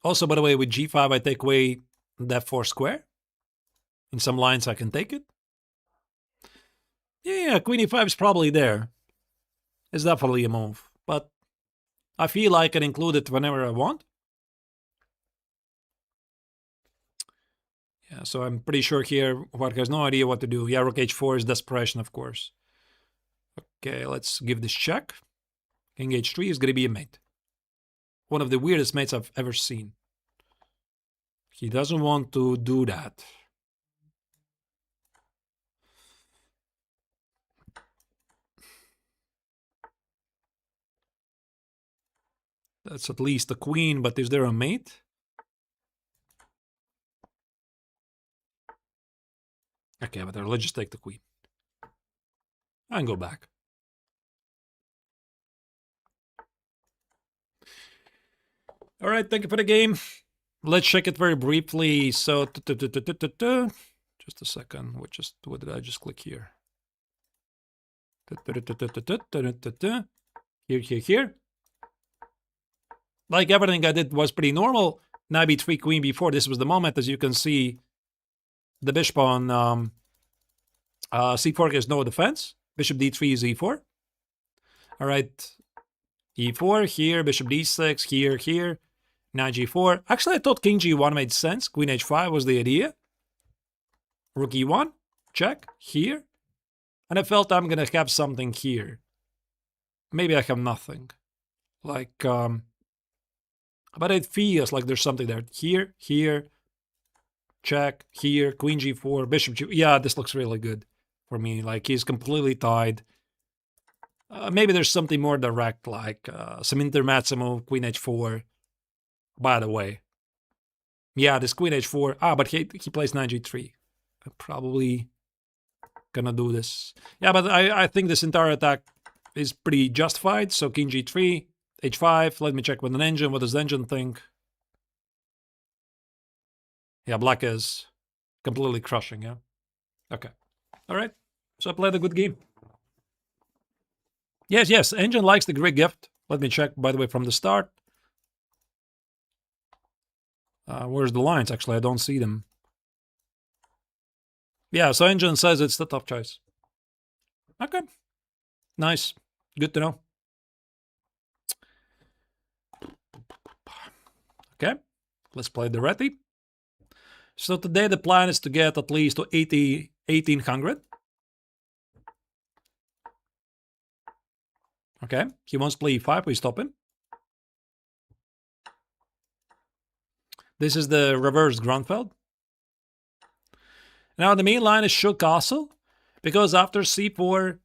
Also, by the way, with g5, I take away the f4 square. In some lines, I can take it. Yeah, queen e5 is probably there. It's definitely a move. But I feel I can include it whenever I want. Yeah, so I'm pretty sure here white has no idea what to do. Yeah, rook h4 is desperation, of course. Okay, let's give this check. King h3 is going to be a mate. One of the weirdest mates I've ever seen. He doesn't want to do that. That's at least a queen, but is there a mate? Okay, but let's just take the queen. And go back. All right, thank you for the game. Let's check it very briefly. So, just a second. What did I just click here? Here. Like everything I did was pretty normal. Knight b3, queen b4. This was the moment, as you can see, the bishop on c4 has no defense. Bishop d3 is e4. All right, e4 here, bishop d6 here. Knight g4. Actually, I thought king g1 made sense. Queen h5 was the idea. Rook e1, check, here. And I felt I'm gonna have something here. Maybe I have nothing. Like, but it feels like there's something there. Here, check, here, queen g4, bishop g... Yeah, this looks really good. for me. Like, he's completely tied. Maybe there's something more direct, like some intermezzo move, queen h4. By the way, yeah, this queen h4. But he plays knight g3. I'm probably gonna do this. Yeah, but I think this entire attack is pretty justified. So king g3, h5. Let me check with an engine. What does the engine think? Yeah, black is completely crushing, yeah. Okay. All right. So I played a good game. Yes, engine likes the great gift. Let me check, by the way, from the start. Where's the lines? Actually, I don't see them. Yeah, so engine says it's the top choice. Okay. Nice. Good to know. Okay. Let's play the Reti. So today the plan is to get at least to 1800. Okay. He wants to play e5. We stop him. This is the reverse Grunfeld. Now the main line is shook castle, because after c4,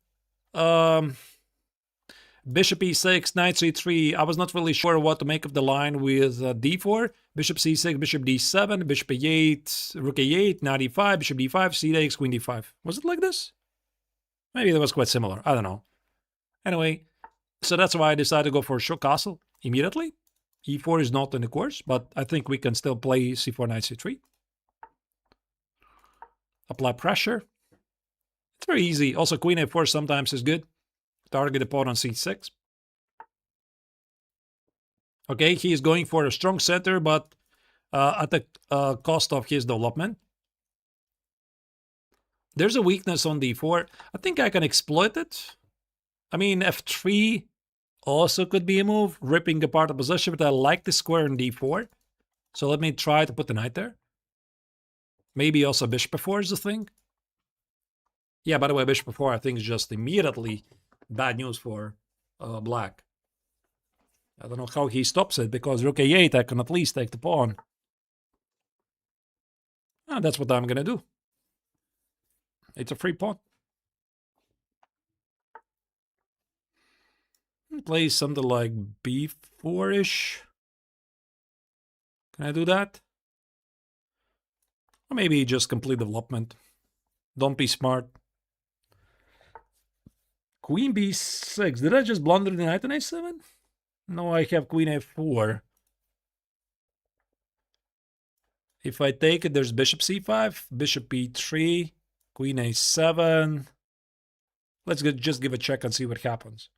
bishop e6, knight c3, I was not really sure what to make of the line with d4, bishop c6, bishop d7, bishop e8, rook e8, knight e5, bishop d5, c6, queen d5. Was it like this? Maybe that was quite similar. I don't know. Anyway, so that's why I decided to go for shook castle immediately. e4 is not in the course, but I think we can still play c4, knight c3. Apply pressure. It's very easy. Also, queen a4 sometimes is good. Target the pawn on c6. Okay, he is going for a strong center, but at the cost of his development. There's a weakness on d4. I think I can exploit it. I mean, f3 also could be a move, ripping apart the position, but I like the square in d4. So let me try to put the knight there. Maybe also bishop f4 is the thing. Yeah, by the way, bishop f4 I think is just immediately bad news for black. I don't know how he stops it, because rook a8 I can at least take the pawn. And that's what I'm gonna do. It's a free pawn. Play something like b4-ish. Can I do that? Or maybe just complete development. Don't be smart. Queen b6. Did I just blunder the knight on a7? No, I have queen a4. If I take it, there's bishop c5, bishop e3, queen a7. Let's just give a check and see what happens.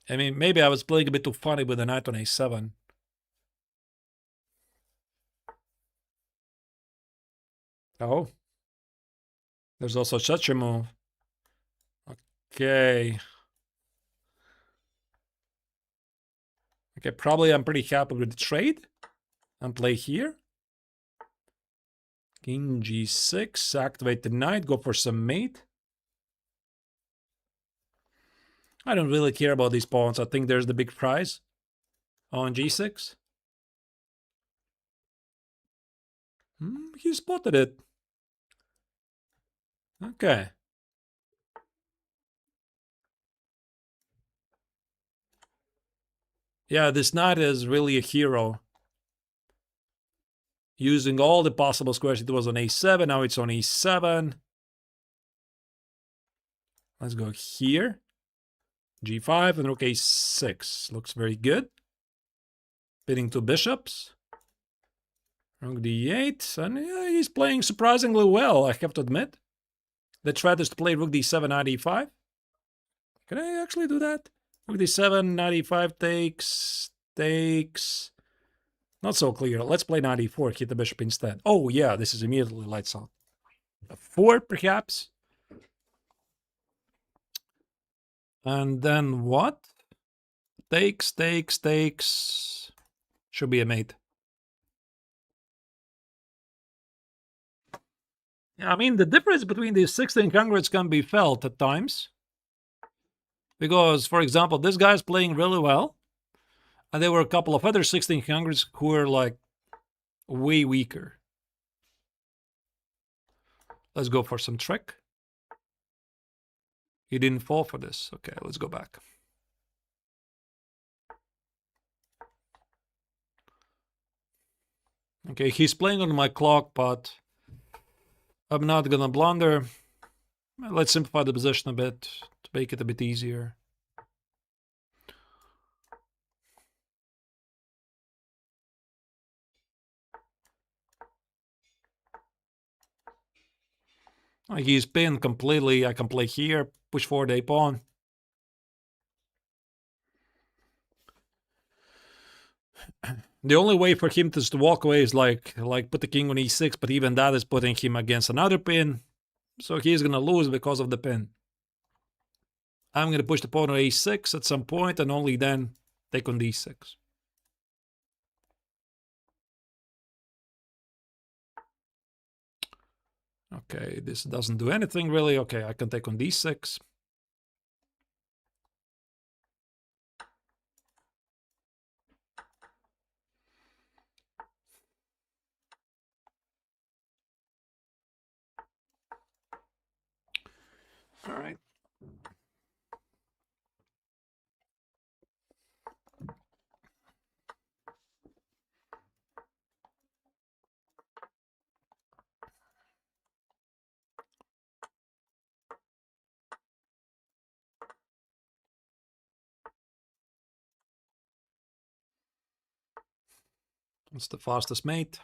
I mean, maybe I was playing a bit too funny with the knight on a7. Oh. There's also such a move. Okay. Okay, probably I'm pretty happy with the trade. And play here. King g6, activate the knight, go for some mate. I don't really care about these pawns. I think there's the big prize on g6. He spotted it. Okay. Yeah, this knight is really a hero. Using all the possible squares. It was on a7, now it's on e7. Let's go here. g5 and rook a6. Looks very good. Pinning two bishops. Rook d8. And yeah, he's playing surprisingly well, I have to admit. The threat is to play rook d7, knight e5. Can I actually do that? Rook d7, knight e5 takes. Not so clear. Let's play knight e4, hit the bishop instead. Oh yeah, this is immediately lights out. A4 perhaps. And then what? Takes. Should be a mate. Yeah, I mean, the difference between these 1600s can be felt at times. Because, for example, this guy's playing really well. And there were a couple of other 1600s who were like way weaker. Let's go for some trick. He didn't fall for this. Okay, let's go back. Okay, he's playing on my clock, but I'm not gonna blunder. Let's simplify the position a bit to make it a bit easier. He's pinned completely. I can play here, push forward a pawn. The only way for him to walk away is like put the king on e6, but even that is putting him against another pin. So he's gonna lose because of the pin. I'm gonna push the pawn on a6 at some point and only then take on d6. Okay, this doesn't do anything really. Okay, I can take on d6. All right. It's the fastest mate.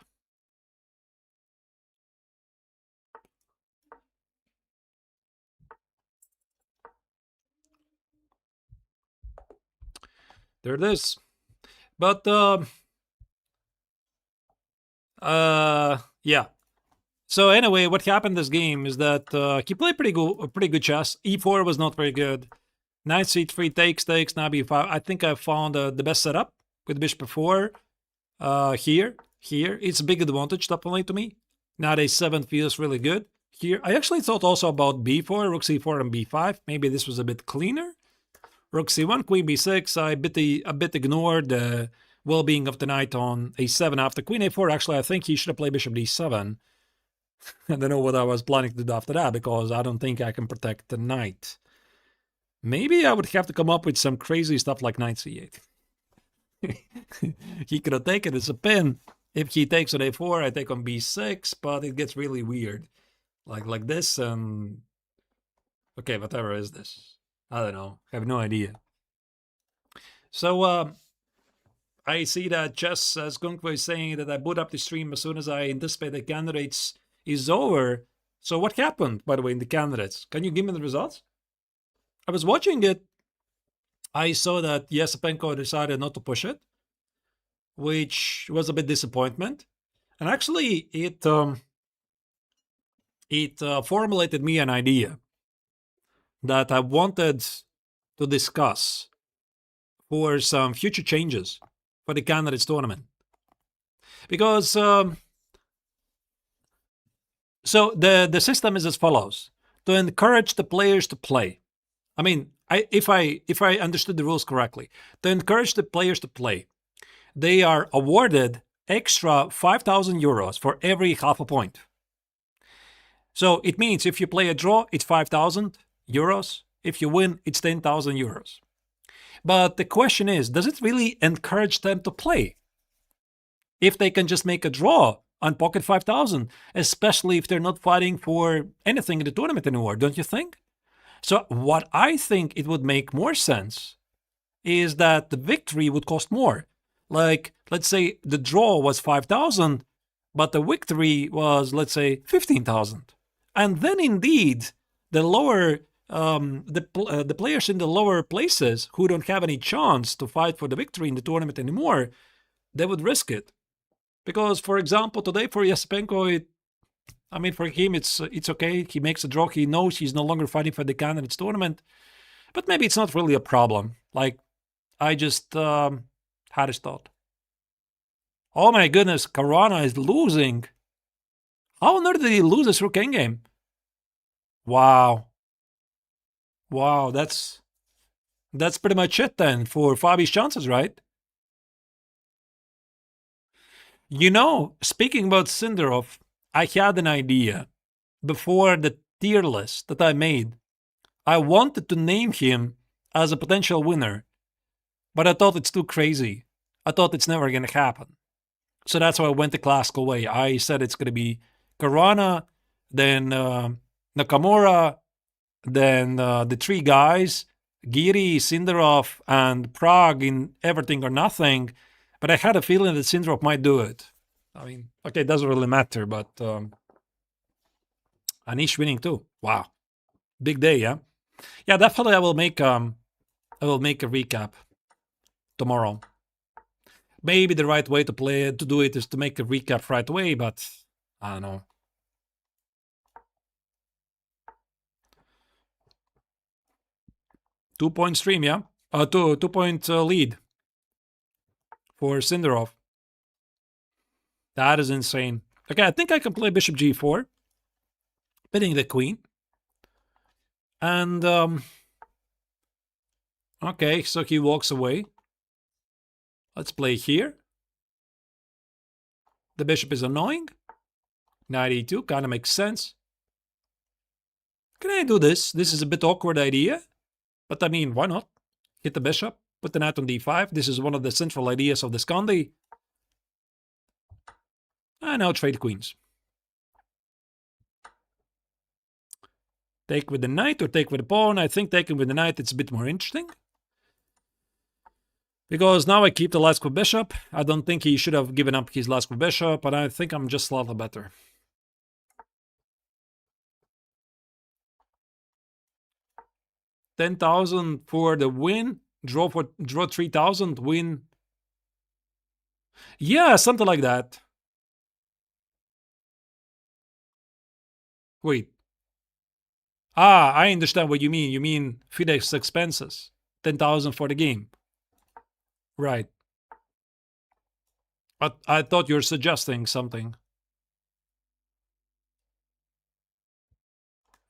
There it is. But yeah. So anyway, what happened this game is that he played pretty good chess. E4 was not very good. Knight c3 takes, knight b5. I think I found the best setup with bishop b4. Here. It's a big advantage definitely to me. Knight a7 feels really good. Here, I actually thought also about b4, rook c4, and b5. Maybe this was a bit cleaner. Rook c1, queen b6. I a bit ignored the well-being of the knight on a7 after queen a4. Actually, I think he should have played bishop d7. I don't know what I was planning to do after that because I don't think I can protect the knight. Maybe I would have to come up with some crazy stuff like knight c8. He could have taken it as a pin. If he takes on a4, I take on b6, but it gets really weird. Like this, and okay, whatever is this? I don't know. I have no idea. So I see that Chess as Gunkwa is saying that I boot up the stream as soon as I anticipate the candidates is over. So what happened, by the way, in the candidates? Can you give me the results? I was watching it. I saw that Yesepenko decided not to push it, which was a bit disappointment. And actually, it formulated me an idea that I wanted to discuss for some future changes for the candidates tournament. Because so the system is as follows: to encourage the players to play. I mean, if I understood the rules correctly, to encourage the players to play, they are awarded extra 5,000 euros for every half a point. So it means if you play a draw, it's 5,000 euros. If you win, it's 10,000 euros. But the question is, does it really encourage them to play? If they can just make a draw and pocket 5,000, especially if they're not fighting for anything in the tournament anymore, don't you think? So what I think it would make more sense is that the victory would cost more. Like, let's say the draw was 5,000, but the victory was, let's say, 15,000. And then indeed, the lower the players in the lower places who don't have any chance to fight for the victory in the tournament anymore, they would risk it. Because, for example, today for Yesepenko, for him, it's okay. He makes a draw. He knows he's no longer fighting for the candidates tournament. But maybe it's not really a problem. Like, I just had this thought. Oh my goodness, Caruana is losing. How on earth did he lose this rook endgame? Wow. Wow, that's pretty much it then for Fabi's chances, right? You know, speaking about Sindarov, I had an idea before the tier list that I made. I wanted to name him as a potential winner, but I thought it's too crazy. I thought it's never going to happen. So that's why I went the classical way. I said it's going to be Karana, then Nakamura, then the three guys, Giri, Sindarov, and Prague in everything or nothing. But I had a feeling that Sindarov might do it. I mean, okay, it doesn't really matter, but Anish winning too. Wow, big day, yeah. Yeah, definitely. I will make a recap tomorrow. Maybe the right way to play it, to do it, is to make a recap right away, but I don't know. 2 point stream, yeah. 2 point lead for Sindarov. That is insane. Okay, I think I can play Bishop G4, pinning the queen, and okay, so he walks away. Let's play here. The bishop is annoying. Knight e2 kind of makes sense. Can I do this? This is a bit awkward idea, but I mean, why not? Hit the bishop, put the knight on d5. This is one of the central ideas of the Scandi. And now trade queens. Take with the knight or take with the pawn. I think taking with the knight, it's a bit more interesting. Because now I keep the Lasco bishop. I don't think he should have given up his Lasco bishop, but I think I'm just slightly better. $10,000 for the win. Draw 3,000, win. Yeah, something like that. Wait. Ah, I understand what you mean. You mean FedEx expenses. 10,000 for the game. Right. But I thought you were suggesting something.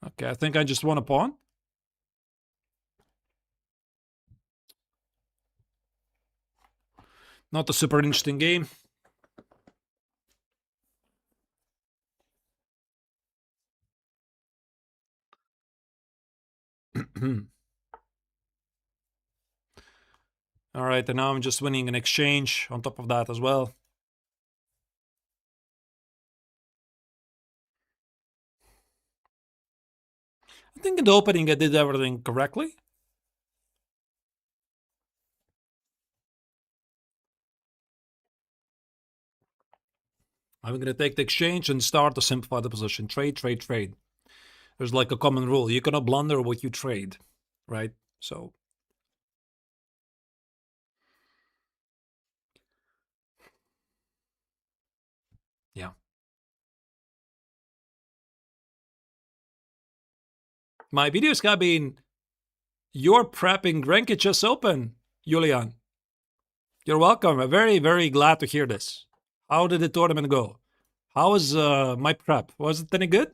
Okay, I think I just won a pawn. Not a super interesting game. All right, and now I'm just winning an exchange on top of that as well. I think in the opening I did everything correctly. I'm going to take the exchange and start to simplify the position. Trade, trade, trade. There's like a common rule. You cannot blunder what you trade, right? So yeah. My videos have been, you're prepping Grenke Chess Open, Julian. You're welcome. I'm very, very glad to hear this. How did the tournament go? How was my prep? Was it any good?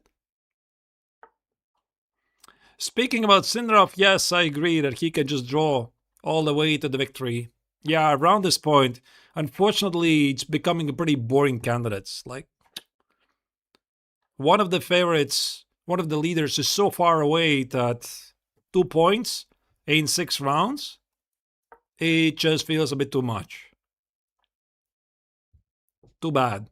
Speaking about Sindarov, yes, I agree that he can just draw all the way to the victory. Yeah, around this point, unfortunately, it's becoming a pretty boring candidate. Like, one of the favorites, one of the leaders is so far away that 2 points in 6 rounds, it just feels a bit too much. Too bad.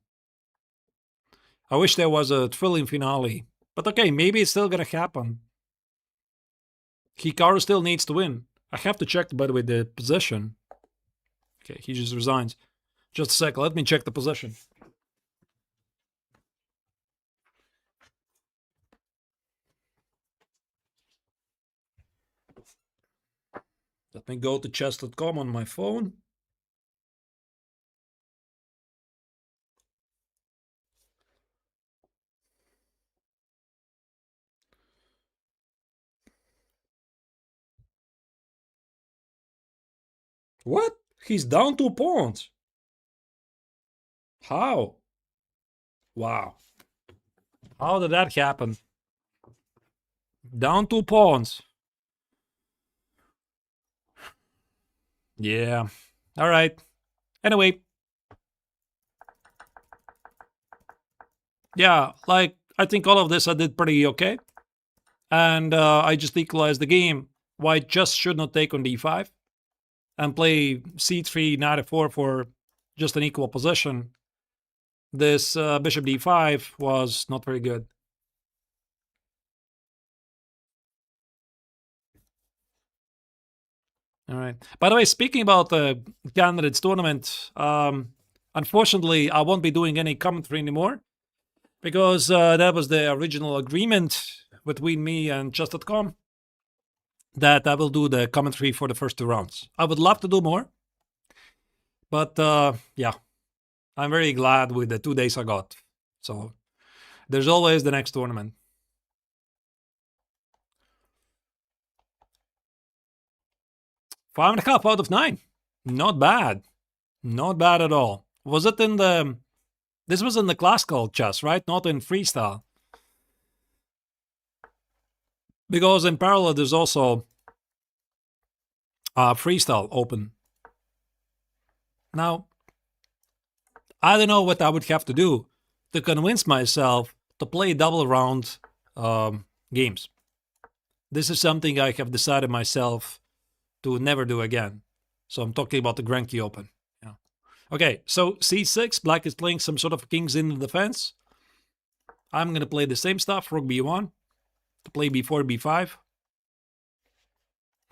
I wish there was a thrilling finale. But okay, maybe it's still gonna happen. Hikaru still needs to win. I have to check, by the way, the position. Okay, he just resigns. Just a sec, let me check the position. Let me go to chess.com on my phone. What? He's down 2 pawns. How? Wow. How did that happen? Down 2 pawns. Yeah. All right. Anyway, Yeah, like, I think all of this I did pretty okay. And I just equalized the game. White just should not take on d5 and play c3, knight f4 for just an equal position. This bishop d5 was not very good. All right. By the way, speaking about the candidates tournament, unfortunately, I won't be doing any commentary anymore because that was the original agreement between me and Chess.com that I will do the commentary for the first 2 rounds. I would love to do more, but yeah, I'm very glad with the 2 days I got. So there's always the next tournament. 5.5 out of 9. Not bad. Not bad at all. Was it in the... This was in the classical chess, right? Not in freestyle. Because in parallel, there's also freestyle open. Now, I don't know what I would have to do to convince myself to play double round games. This is something I have decided myself to never do again. So I'm talking about the Grand Prix Open. Yeah. Okay, so c6, black is playing some sort of kings in the defense. I'm going to play the same stuff, rook b1, to play b4, b5.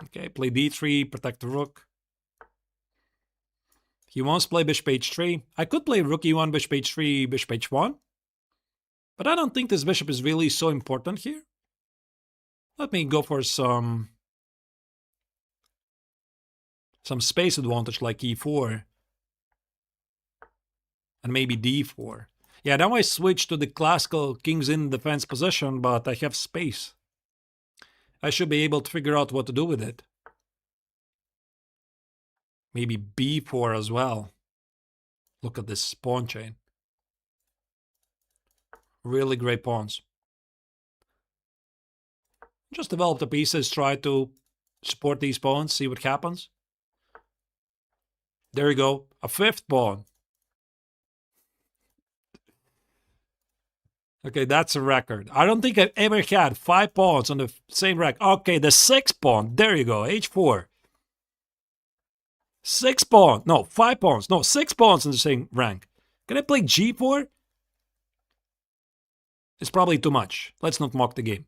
Okay, play d3, protect the rook. He wants to play bishop h3. I could play rook e1, bishop h3, bishop h1. But I don't think this bishop is really so important here. Let me go for some space advantage like e4. And maybe d4. Yeah, now I switch to the classical kings in defense position, but I have space. I should be able to figure out what to do with it. Maybe b4 as well. Look at this pawn chain. Really great pawns. Just develop the pieces, try to support these pawns, see what happens. There you go, a 5th pawn. Okay, that's a record. I don't think I've ever had 5 pawns on the same rack. Okay, the 6th pawn. There you go, h4. 6 pawn. No, 5 pawns. No, 6 pawns in the same rank. Can I play g4? It's probably too much. Let's not mock the game.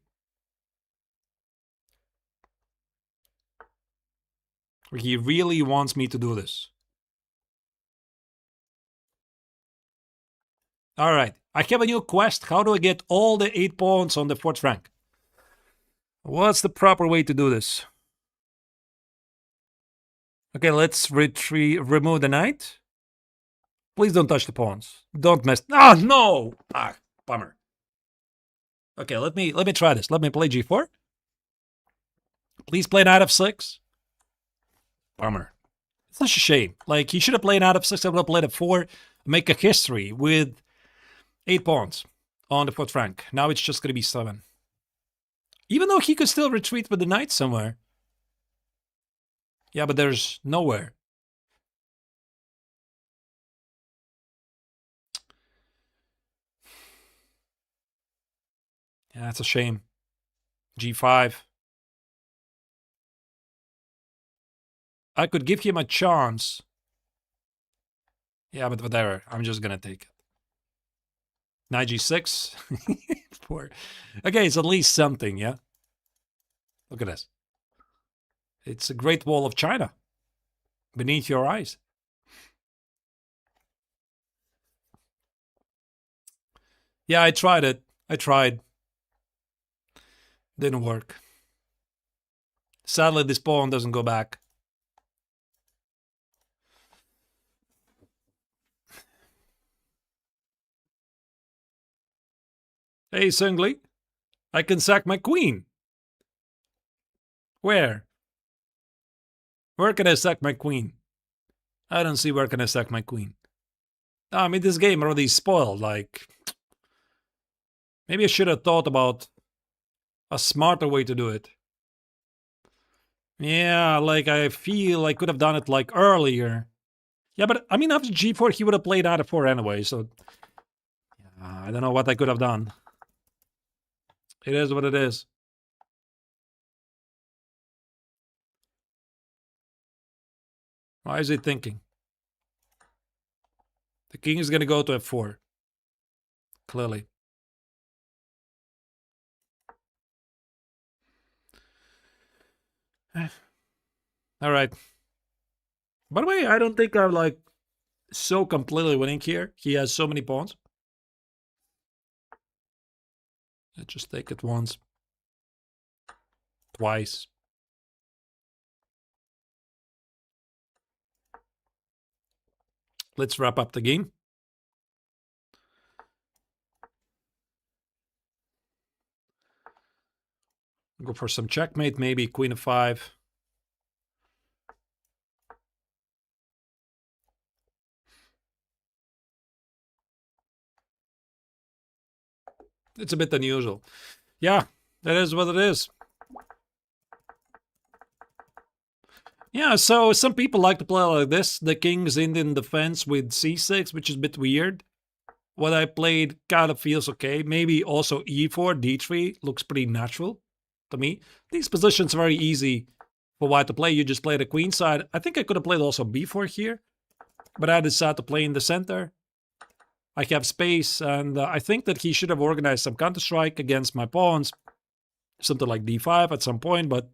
He really wants me to do this. All right, I have a new quest. How do I get all the 8 pawns on the 4th rank? What's the proper way to do this? Okay, let's remove the knight. Please don't touch the pawns. Don't mess. Ah, no! Ah, bummer. Okay, let me try this. Let me play g4. Please play knight f6. Bummer. It's such a shame. Like, he should have played knight f6. I would have played f4. Make a history with 8 pawns on the 4th rank. Now it's just going to be 7. Even though he could still retreat with the knight somewhere. Yeah, but there's nowhere. Yeah, that's a shame. g5. I could give him a chance. Yeah, but whatever. I'm just going to take it. Knight g6. 4. Okay, it's at least something, yeah? Look at this. It's a Great Wall of China beneath your eyes. Yeah, I tried it. I tried. Didn't work. Sadly, this pawn doesn't go back. Hey, Sungli. I can sack my queen. Where? Where can I sack my queen? I don't see where can I sack my queen. I mean, this game already spoiled, like... Maybe I should have thought about a smarter way to do it. Yeah, like, I feel I could have done it, like, earlier. Yeah, but, I mean, after g4, he would have played out of 4 anyway, so... I don't know what I could have done. It is what it is. Why is he thinking? The king is going to go to f4. Clearly. All right. By the way, I don't think I'm like so completely winning here. He has so many pawns. Let's just take it once. Twice. Let's wrap up the game. Go for some checkmate, maybe queen of 5. It's a bit unusual. Yeah, that is what it is. Yeah, so some people like to play like this. The king's Indian defense with c6, which is a bit weird. What I played kind of feels okay. Maybe also e4, d3 looks pretty natural to me. These positions are very easy for white to play. You just play the queen side. I think I could have played also b4 here, but I decided to play in the center. I have space, and I think that he should have organized some counter-strike against my pawns. Something like d5 at some point, but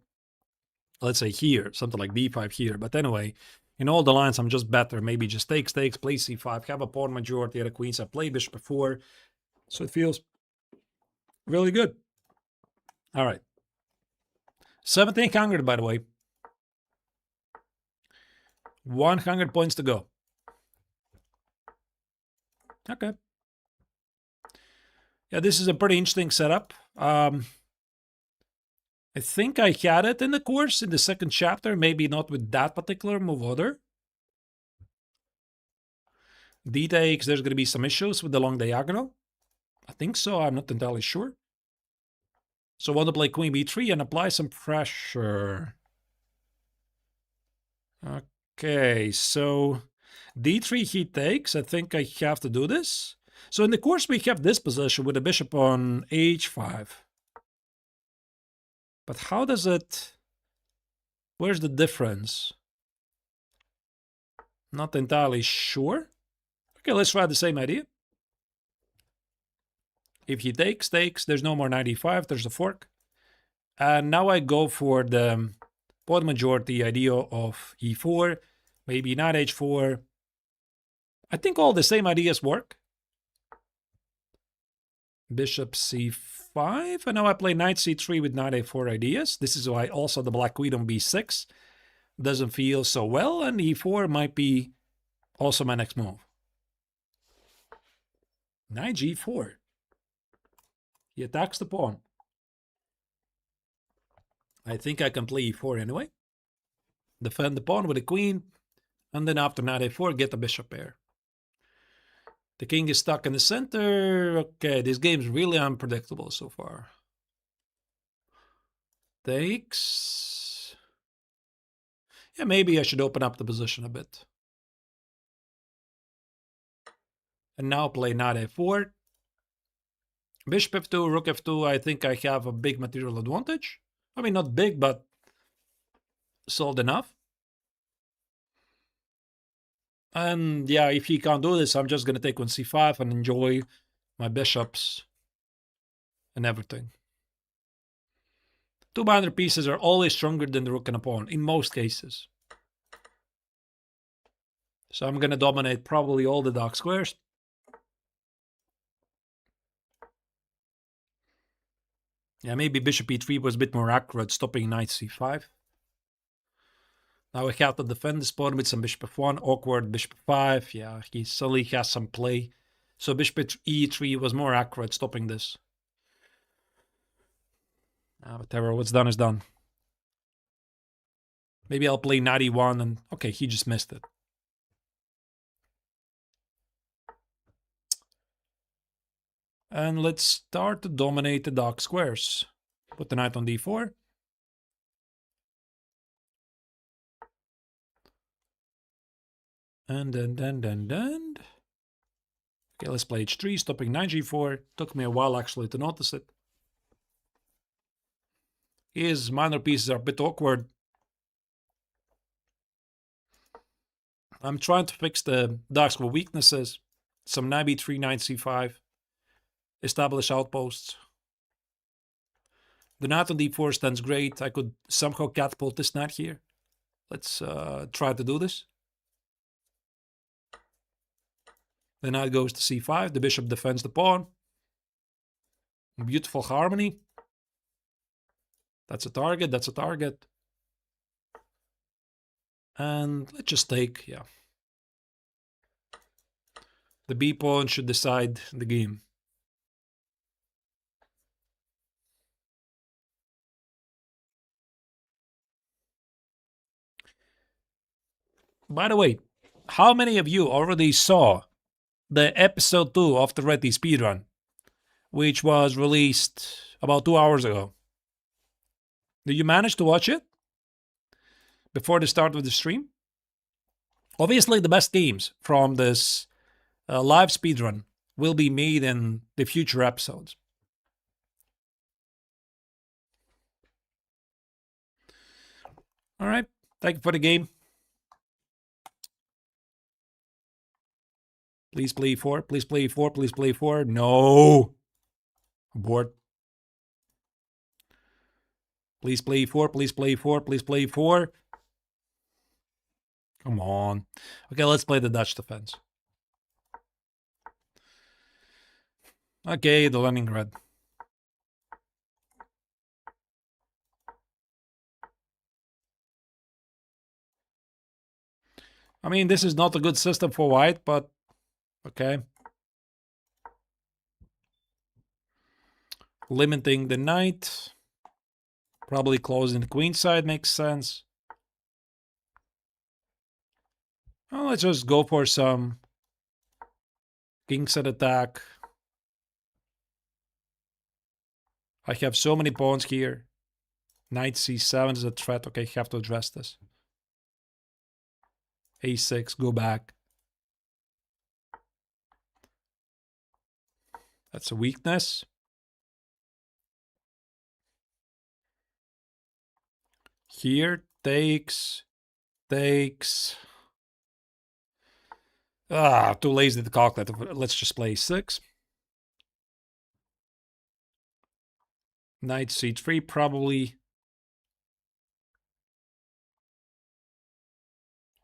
let's say here, something like d5 here. But anyway, in all the lines, I'm just better. Maybe just takes, play c5, have a pawn majority at the queens. I played bishop before, so it feels really good. All right. 1700, by the way. 100 points to go. Okay. Yeah, this is a pretty interesting setup. I think I had it in the course in the second chapter, maybe not with that particular move order. D takes, there's going to be some issues with the long diagonal. I think so, I'm not entirely sure. So I want to play queen b3 and apply some pressure. Okay, so d3 he takes. I think I have to do this. So in the course we have this position with the bishop on h5. But how does it... Where's the difference? Not entirely sure. Okay, let's try the same idea. If he takes, there's no more 95, there's a fork. And now I go for the pawn majority idea of e4, maybe knight h4. I think all the same ideas work. Bishop c5, and now I play knight c3 with knight a4 ideas. This is why also the black queen on b6 doesn't feel so well, and e4 might be also my next move. Knight g4. He attacks the pawn. I think I can play e4 anyway. Defend the pawn with the queen, and then after knight a4, get the bishop pair. The king is stuck in the center. Okay, this game's really unpredictable so far. Takes. Yeah, maybe I should open up the position a bit. And now play knight a4. Bishop f2, rook f2. I think I have a big material advantage. I mean, not big, but solid enough. And yeah, if he can't do this, I'm just going to take on c5 and enjoy my bishops and everything. Two binary pieces are always stronger than the rook and a pawn, in most cases. So I'm going to dominate probably all the dark squares. Yeah, maybe bishop e3 was a bit more accurate, stopping knight c5. Now I have to defend this pawn with some bishop f1, awkward bishop f5. Yeah, he suddenly has some play. So bishop e3 was more accurate, stopping this. Whatever, what's done is done. Maybe I'll play knight e1 and... Okay, he just missed it. And let's start to dominate the dark squares. Put the knight on d4. And then. Okay, let's play h3, stopping knight g4. Took me a while actually to notice it. His minor pieces are a bit awkward. I'm trying to fix the dark square weaknesses. Some knight b3, knight c5. Establish outposts. The knight on d4 stands great. I could somehow catapult this knight here. Let's try to do this. The knight goes to c5. The bishop defends the pawn. Beautiful harmony. That's a target. That's a target. And let's just take, yeah. The b pawn should decide the game. By the way, how many of you already saw the episode 2 of the Reti Speedrun, which was released about 2 hours ago? Did you manage to watch it before the start of the stream? Obviously, the best games from this live speedrun will be made in the future episodes. All right, thank you for the game. Please play 4, please play 4, please play 4. No. Abort. Please play 4, please play 4, please play 4. Come on. Okay, let's play the Dutch defense. Okay, the Leningrad. I mean, this is not a good system for white, but okay. Limiting the knight. Probably closing the queen side makes sense. Well, let's just go for some king side attack. I have so many pawns here. Knight c7 is a threat. Okay, have to address this. a6, go back. That's a weakness. Here, takes. Too lazy to calculate. Let's just play 6. Knight c3, probably.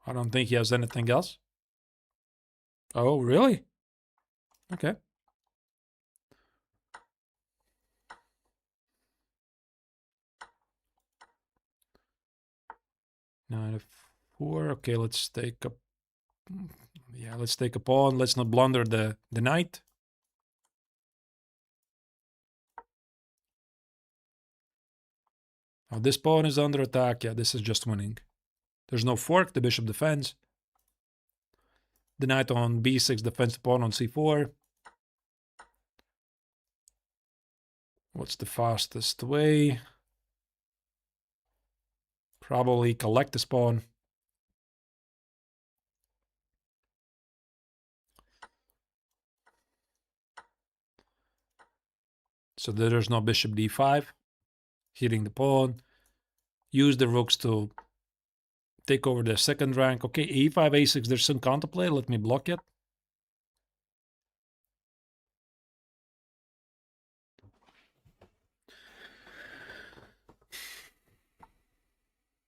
I don't think he has anything else. Oh, really? Okay. Knight f4. Okay, let's take a... Yeah, let's take a pawn. Let's not blunder the knight. Now this pawn is under attack. Yeah, this is just winning. There's no fork. The bishop defends. The knight on b6 defends the pawn on c4. What's the fastest way? Probably collect this pawn. So there's no bishop d5. Hitting the pawn. Use the rooks to take over the second rank. Okay, e5, a6, there's some counterplay. Let me block it.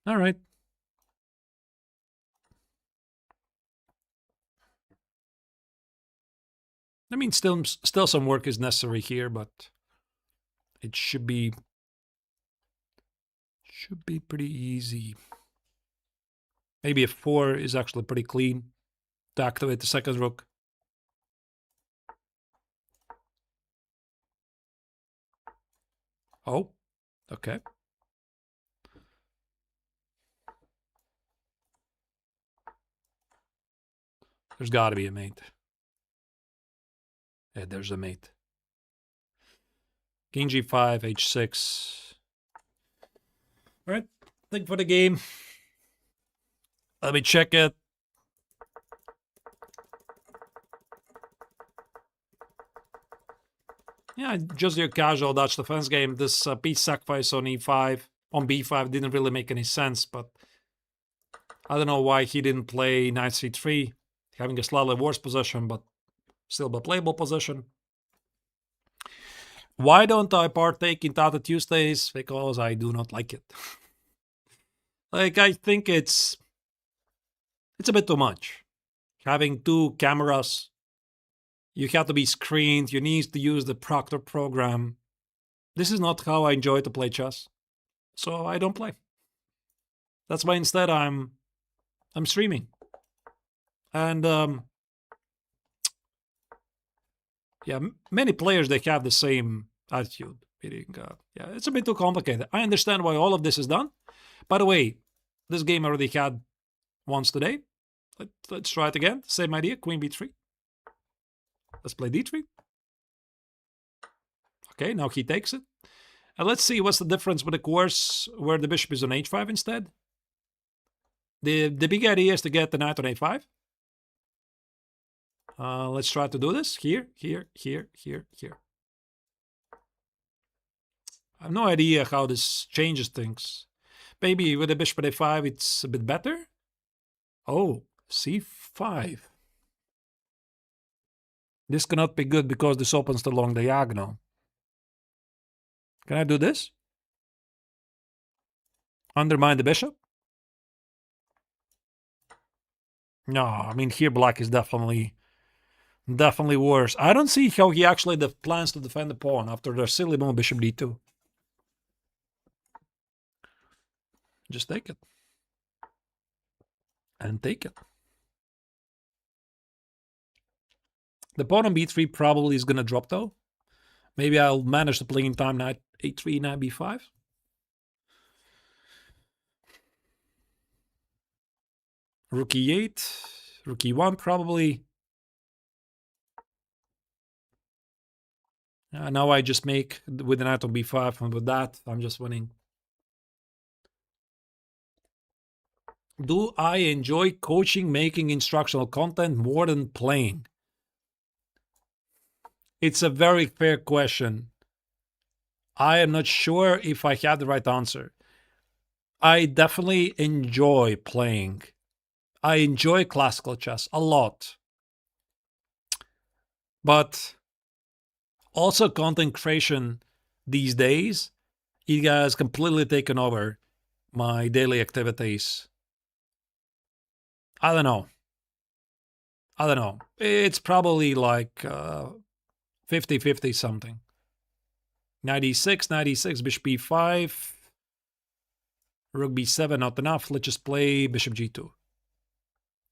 All right. I mean, still some work is necessary here, but it should be pretty easy. Maybe f4 is actually pretty clean to activate the second rook. Oh, okay. There's got to be a mate. Yeah, there's a mate. King g5, h6. All right, thank you for the game. Let me check it. Yeah, just your casual Dutch defense game. This piece sacrifice on e5, on b5 didn't really make any sense, but I don't know why he didn't play knight c3, having a slightly worse position, but still a playable position. Why don't I partake in Tata Tuesdays? Because I do not like it. Like, I think it's a bit too much. Having two cameras, you have to be screened, you need to use the Proctor program. This is not how I enjoy to play chess, so I don't play. That's why instead I'm streaming. And yeah, many players, they have the same attitude. Meaning, yeah, it's a bit too complicated. I understand why all of this is done. By the way, this game I already had once today. Let's try it again. Same idea, queen b3. Let's play d3. Okay, now he takes it. And let's see what's the difference with the course where the bishop is on h5 instead. The big idea is to get the knight on a5. Let's try to do this. Here, here, here, here, here. I have no idea how this changes things. Maybe with the bishop at a5 it's a bit better. Oh, c5. This cannot be good because this opens the long diagonal. Can I do this? Undermine the bishop? No, I mean here black is definitely worse. I don't see how he actually plans to defend the pawn after their silly move bishop d2. Just take it. And take it. The pawn on b3 probably is going to drop though. Maybe I'll manage to play in time knight a3, knight b5. Rook e8, rook e1 probably. Now I just make with the knight on b5, and with that I'm just winning. Do I enjoy coaching, making instructional content more than playing? It's a very fair question. I am not sure if I have the right answer. I definitely enjoy playing. I enjoy classical chess a lot. But also content creation these days, it has completely taken over my daily activities. I don't know. It's probably like 50-50 something. 96, bishop b5. Rook b7, not enough. Let's just play bishop g2.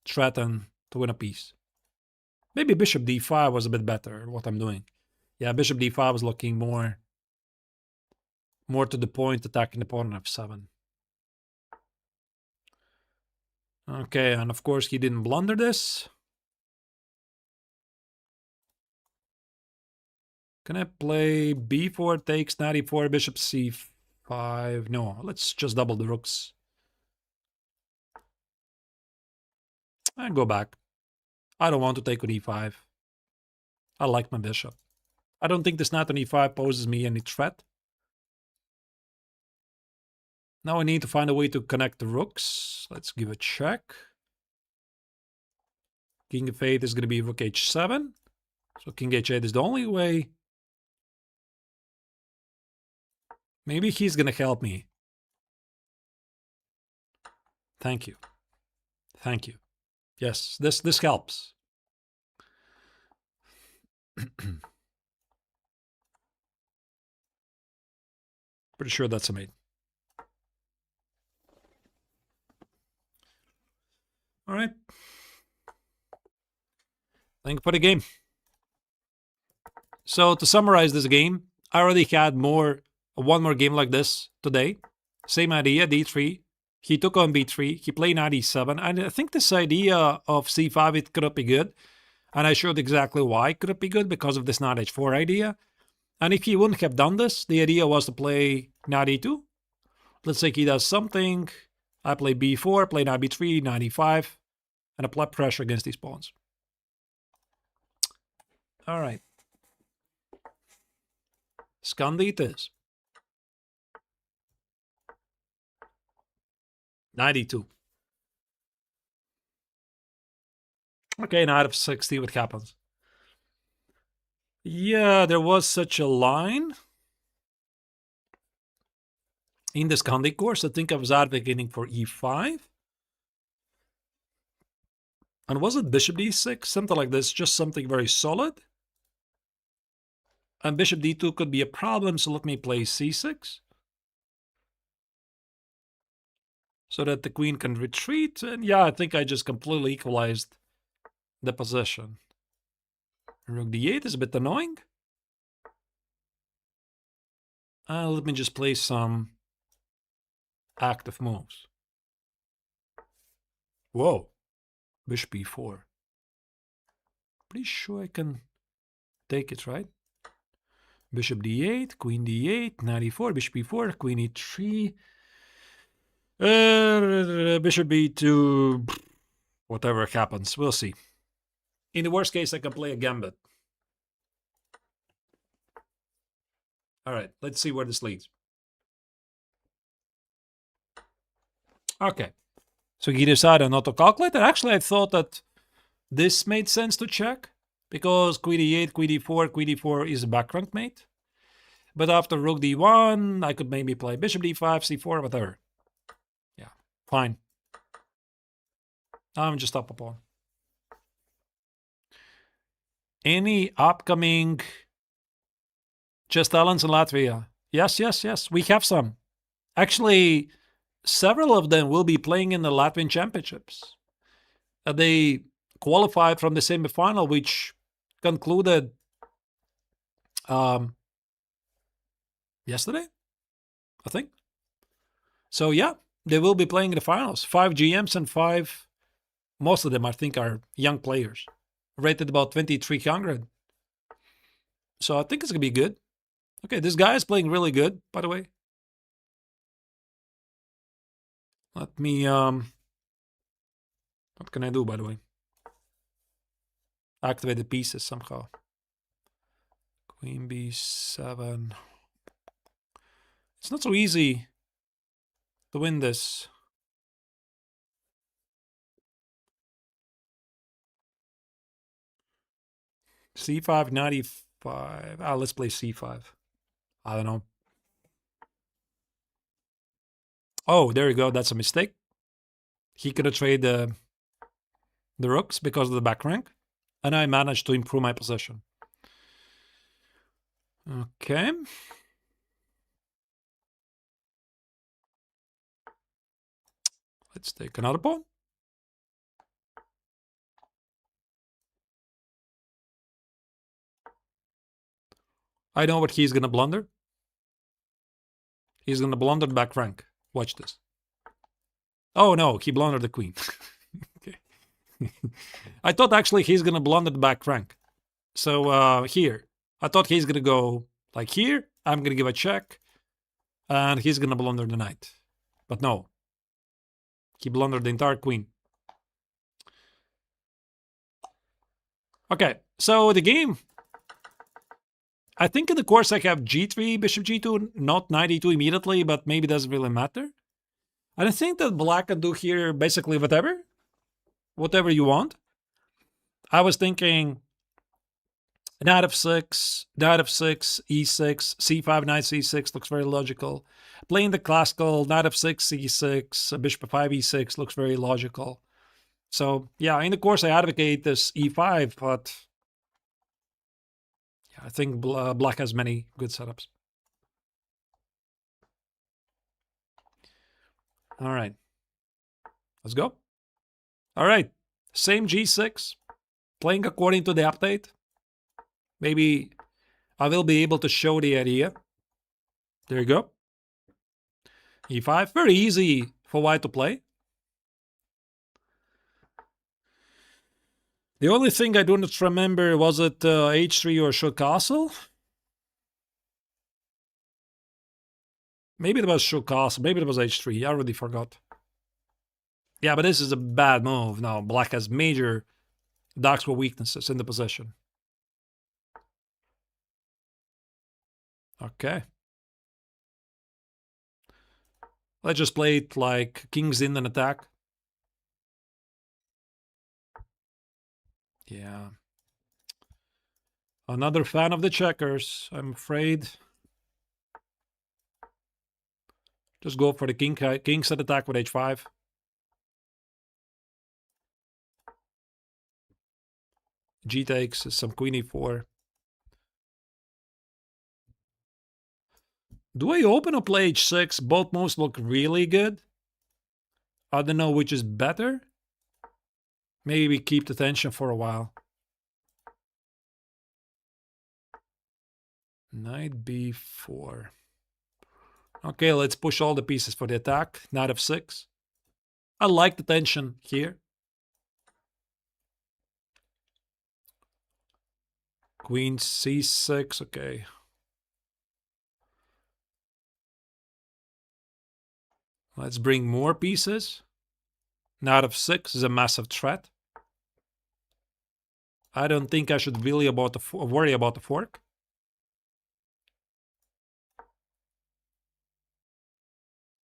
Threaten to win a piece. Maybe bishop d5 was a bit better, what I'm doing. Yeah, bishop d5 was looking more to the point, attacking the pawn on f7. Okay, and of course he didn't blunder this. Can I play b4 takes knight e4, bishop c5? No, let's just double the rooks. And go back. I don't want to take on e5. I like my bishop. I don't think this knight on e5 poses me any threat. Now I need to find a way to connect the rooks. Let's give a check. King of 8 is going to be rook h7. So king h8 is the only way. Maybe he's going to help me. Thank you. Thank you. Yes, this helps. Pretty sure that's a mate. All right. Thank you for the game. So to summarize this game, I already had one more game like this today. Same idea, d3. He took on b3. He played knight e7. And I think this idea of c5, it could be good. And I showed exactly why it could be good, because of this knight h4 idea. And if he wouldn't have done this, the idea was to play knight e2. Let's say he does something. I play b4, play knight b3, knight e5, and apply pressure against these pawns. All right. Scandi it is. 92. Okay, now out of 60, what happens? Yeah, there was such a line in the Scandi course. I think I was advocating for e5. And was it bishop d6? Something like this, just something very solid. And bishop d2 could be a problem, so let me play c6. So that the queen can retreat. And yeah, I think I just completely equalized the position. Rook d8 is a bit annoying. Let me just play some active moves. Whoa. Bishop e4. Pretty sure I can take it, right? Bishop d8, queen d8, knight e4, bishop e4, queen e3. Bishop b2. Whatever happens, we'll see. In the worst case, I can play a gambit. All right, let's see where this leads. Okay, so he decided not to calculate. And actually, I thought that this made sense to check because queen e8, queen e4, queen e4 is a back rank mate. But after rook d1, I could maybe play bishop d5, c4, whatever. Yeah, fine. I'm just up a pawn. Any upcoming Just Talents in Latvia? Yes, yes, yes. We have some. Actually, several of them will be playing in the Latvian championships. They qualified from the semi-final, which concluded yesterday, I think. So yeah, they will be playing in the finals. 5 GMs and 5, most of them I think are young players, rated about 2,300. So I think it's gonna be good. Okay, this guy is playing really good, by the way. Let me what can I do, by the way? Activate the pieces somehow. Queen b7. It's not so easy to win this. c5, 95. Let's play c5. I don't know. Oh, there you go. That's a mistake. He could have traded the rooks because of the back rank. And I managed to improve my position. Okay. Let's take another pawn. I know what he's going to blunder. He's going to blunder the back rank. Watch this. Oh, no. He blundered the queen. Okay. I thought actually he's going to blunder the back rank. So here. I thought he's going to go like here. I'm going to give a check. And he's going to blunder the knight. But no. He blundered the entire queen. Okay. So the game. I think in the course I have g3, bishop g2, not knight e2 immediately, but maybe it doesn't really matter. And I think that black can do here basically whatever. Whatever you want. I was thinking knight f6, e6, c5, knight c6 looks very logical. Playing the classical knight f6, c6, bishop f5, e6 looks very logical. So yeah, in the course I advocate this e5, but yeah, I think black has many good setups. All right, let's go. All right, same g6, playing according to the update. Maybe I will be able to show the idea. There you go. e5, very easy for white to play. The only thing I do not remember, was it h3 or should castle? Maybe it was should castle, maybe it was h3, I already forgot. Yeah, but this is a bad move. Now, black has major dark square weaknesses in the position. Okay. Let's just play it like kings in an attack. Yeah. Another fan of the checkers, I'm afraid. Just go for the king set attack with h5. G takes, some queen e4. Do I open or play h6? Both moves look really good. I don't know which is better. Maybe we keep the tension for a while. Knight b4. Okay, let's push all the pieces for the attack. Knight f6. I like the tension here. Queen c6, okay. Let's bring more pieces. Knight f6 is a massive threat. I don't think I should really worry about the fork.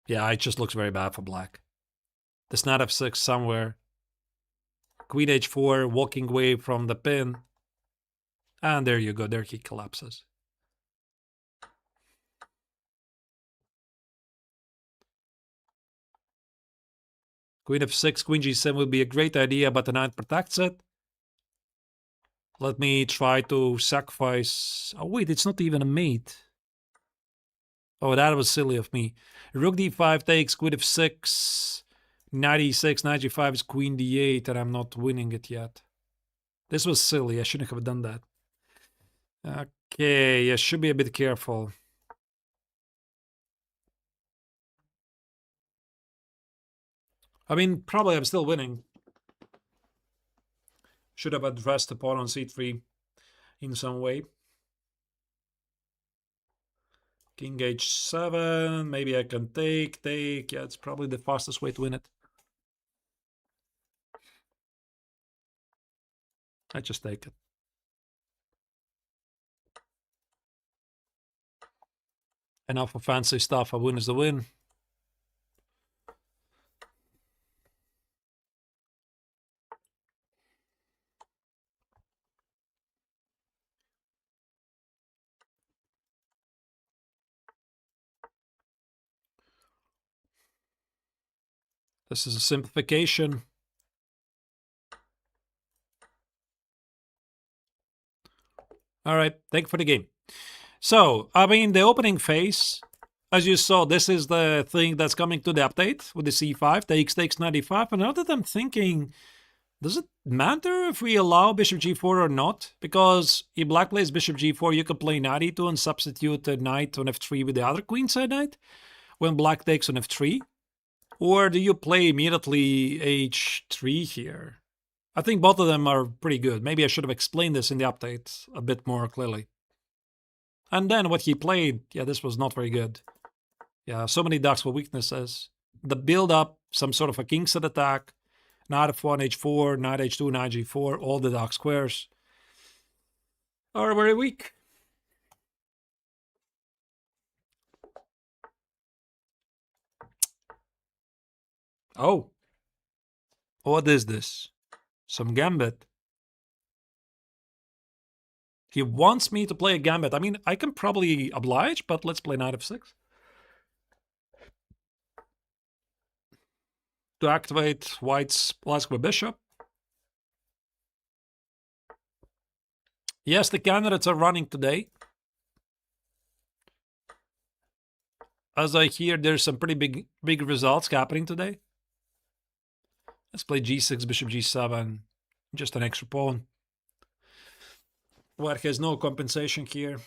Yeah, it just looks very bad for black. This knight f6 somewhere. Queen h4, walking away from the pin. And there you go, there he collapses. Queen f6, queen g7 would be a great idea, but the knight protects it. Let me try to sacrifice... Oh wait, it's not even a mate. Oh, that was silly of me. Rook d5 takes, queen f6, knight e6, knight g5 is queen d8, and I'm not winning it yet. This was silly, I shouldn't have done that. Okay, I should be a bit careful. I mean, probably I'm still winning. Should have addressed the pawn on c3 in some way. King h7, maybe I can take. Yeah, it's probably the fastest way to win it. I just take it. Enough of fancy stuff, a win is the win. This is a simplification. All right, thank you for the game. So, I mean, the opening phase, as you saw, this is the thing that's coming to the update with the c5, takes 95. And now that I'm thinking, does it matter if we allow bishop g4 or not? Because if black plays bishop g4, you can play knight e2 and substitute the knight on f3 with the other queenside knight when black takes on f3. Or do you play immediately h3 here? I think both of them are pretty good. Maybe I should have explained this in the update a bit more clearly. And then what he played, yeah, this was not very good. Yeah, so many ducks with weaknesses. The build-up, some sort of a king set attack, knight f1, h4, knight h2, knight g4, all the dark squares are very weak. Oh. What is this? Some gambit. He wants me to play a gambit. I mean, I can probably oblige, but let's play knight f6. To activate white's Lasky bishop. Yes, the candidates are running today. As I hear, there's some pretty big results happening today. Let's play g6, bishop g7. Just an extra pawn. White has no compensation here.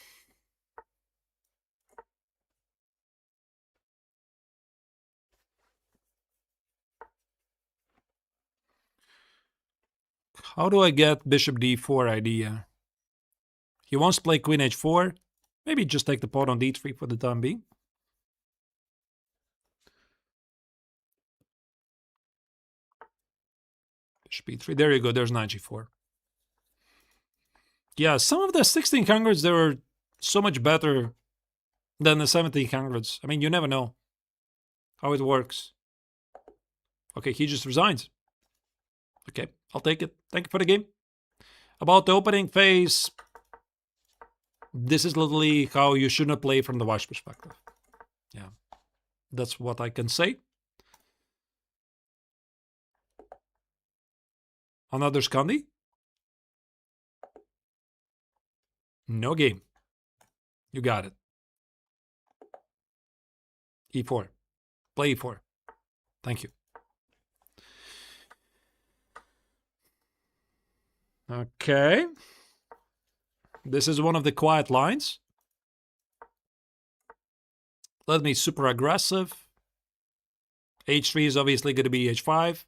How do I get bishop d4 idea? He wants to play queen h4. Maybe just take the pawn on d3 for the time being. Bishop e3. There you go. There's knight g4. Yeah, some of the 1600s, they were so much better than the 1700s. I mean, you never know how it works. Okay, he just resigns. Okay, I'll take it. Thank you for the game. About the opening phase, this is literally how you should not play from the watch perspective. Yeah, that's what I can say. Another Scandi? No game. You got it. E4. Play E4. Thank you. Okay. This is one of the quiet lines. Let me super aggressive. H3 is obviously going to be H5.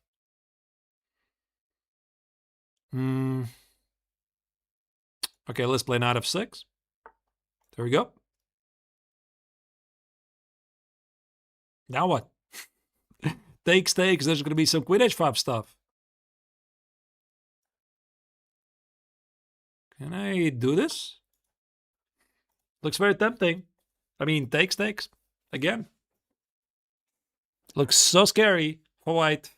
Okay, let's play knight f6. There we go. Now what? Takes. There's going to be some queen h5 stuff. Can I do this? Looks very tempting. I mean, takes. Again. Looks so scary for white.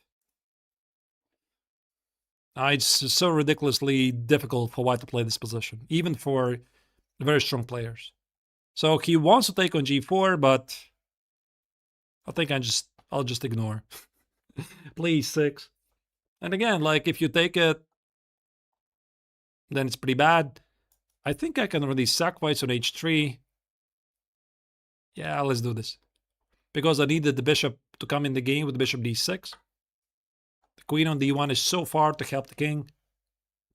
It's so ridiculously difficult for white to play this position, even for very strong players. So he wants to take on g4, but I think I'll just ignore. Please, 6. And again, like if you take it, then it's pretty bad. I think I can really sacrifice on h3. Yeah, let's do this. Because I needed the bishop to come in the game with bishop d6. The queen on d1 is so far to help the king.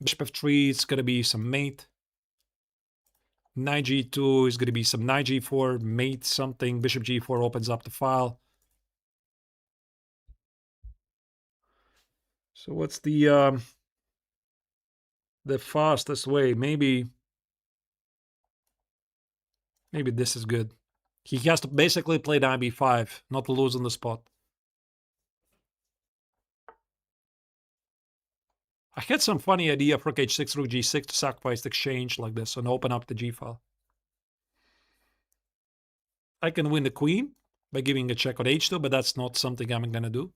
Bishop f3 is going to be some mate. Knight g2 is going to be some knight g4, mate something. Bishop g4 opens up the file. So what's the fastest way? Maybe this is good. He has to basically play knight b5, not to lose on the spot. I had some funny idea for h6, rook g6 to sacrifice the exchange like this and open up the g file. I can win the queen by giving a check on h2, but that's not something I'm going to do.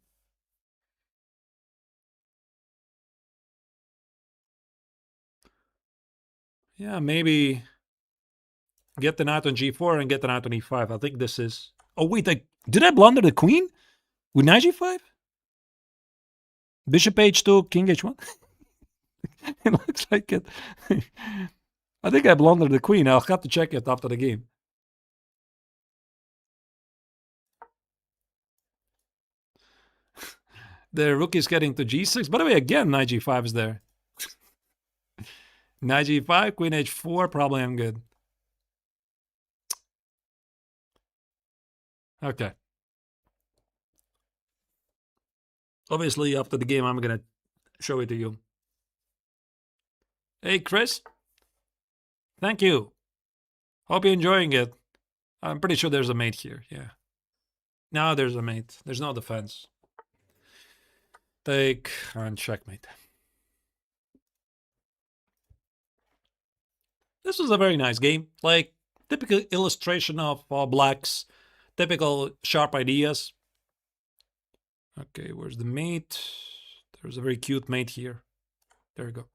Yeah, maybe get the knight on g4 and get the knight on e5. I think this is... Oh, wait, did I blunder the queen with knight g5? Bishop h2, king h1? It looks like it. I think I blundered the queen. I'll have to check it after the game. The rook is getting to g6. By the way, again, knight g5 is there. Knight g5, queen h4, probably I'm good. Okay. Obviously, after the game, I'm going to show it to you. Hey, Chris. Thank you. Hope you're enjoying it. I'm pretty sure there's a mate here. Yeah. Now there's a mate. There's no defense. Take and checkmate. This was a very nice game. Like, typical illustration of Black's typical sharp ideas. Okay, where's the mate? There's a very cute mate here. There we go.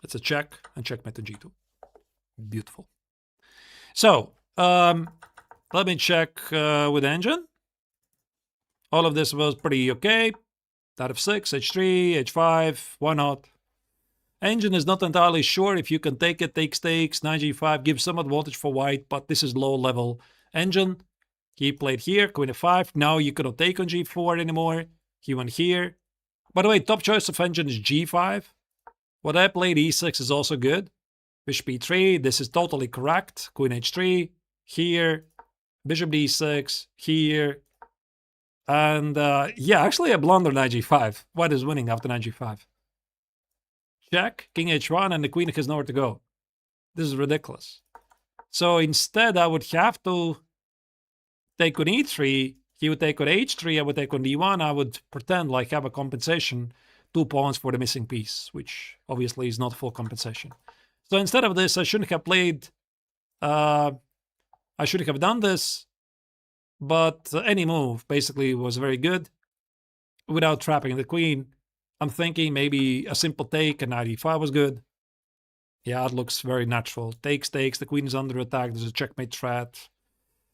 It's a check and checkmate to g2. Beautiful. So, let me check with engine. All of this was pretty okay. Knight f6, h3, h5, why not? Engine is not entirely sure if you can take it, takes, knight g5, gives some advantage for white, but this is low level. Engine, he played here, queen f5. Now you cannot take on g4 anymore. He went here. By the way, top choice of engine is g5. What I played e6 is also good. Bishop e3, this is totally correct. Queen h3, here. Bishop d6, here. And yeah, actually I blundered knight g5. White is winning after knight g5. Check, king h1, and the queen has nowhere to go. This is ridiculous. So instead, I would have to take on e3. He would take on h3. I would take on d1. I would pretend like have a compensation, 2 pawns for the missing piece, which obviously is not full compensation. So instead of this, I shouldn't have played I should have done this, but any move basically was very good without trapping the queen. I'm thinking maybe a simple take, a knight e5 was good. Yeah, it looks very natural. Takes, the queen is under attack, there's a checkmate threat.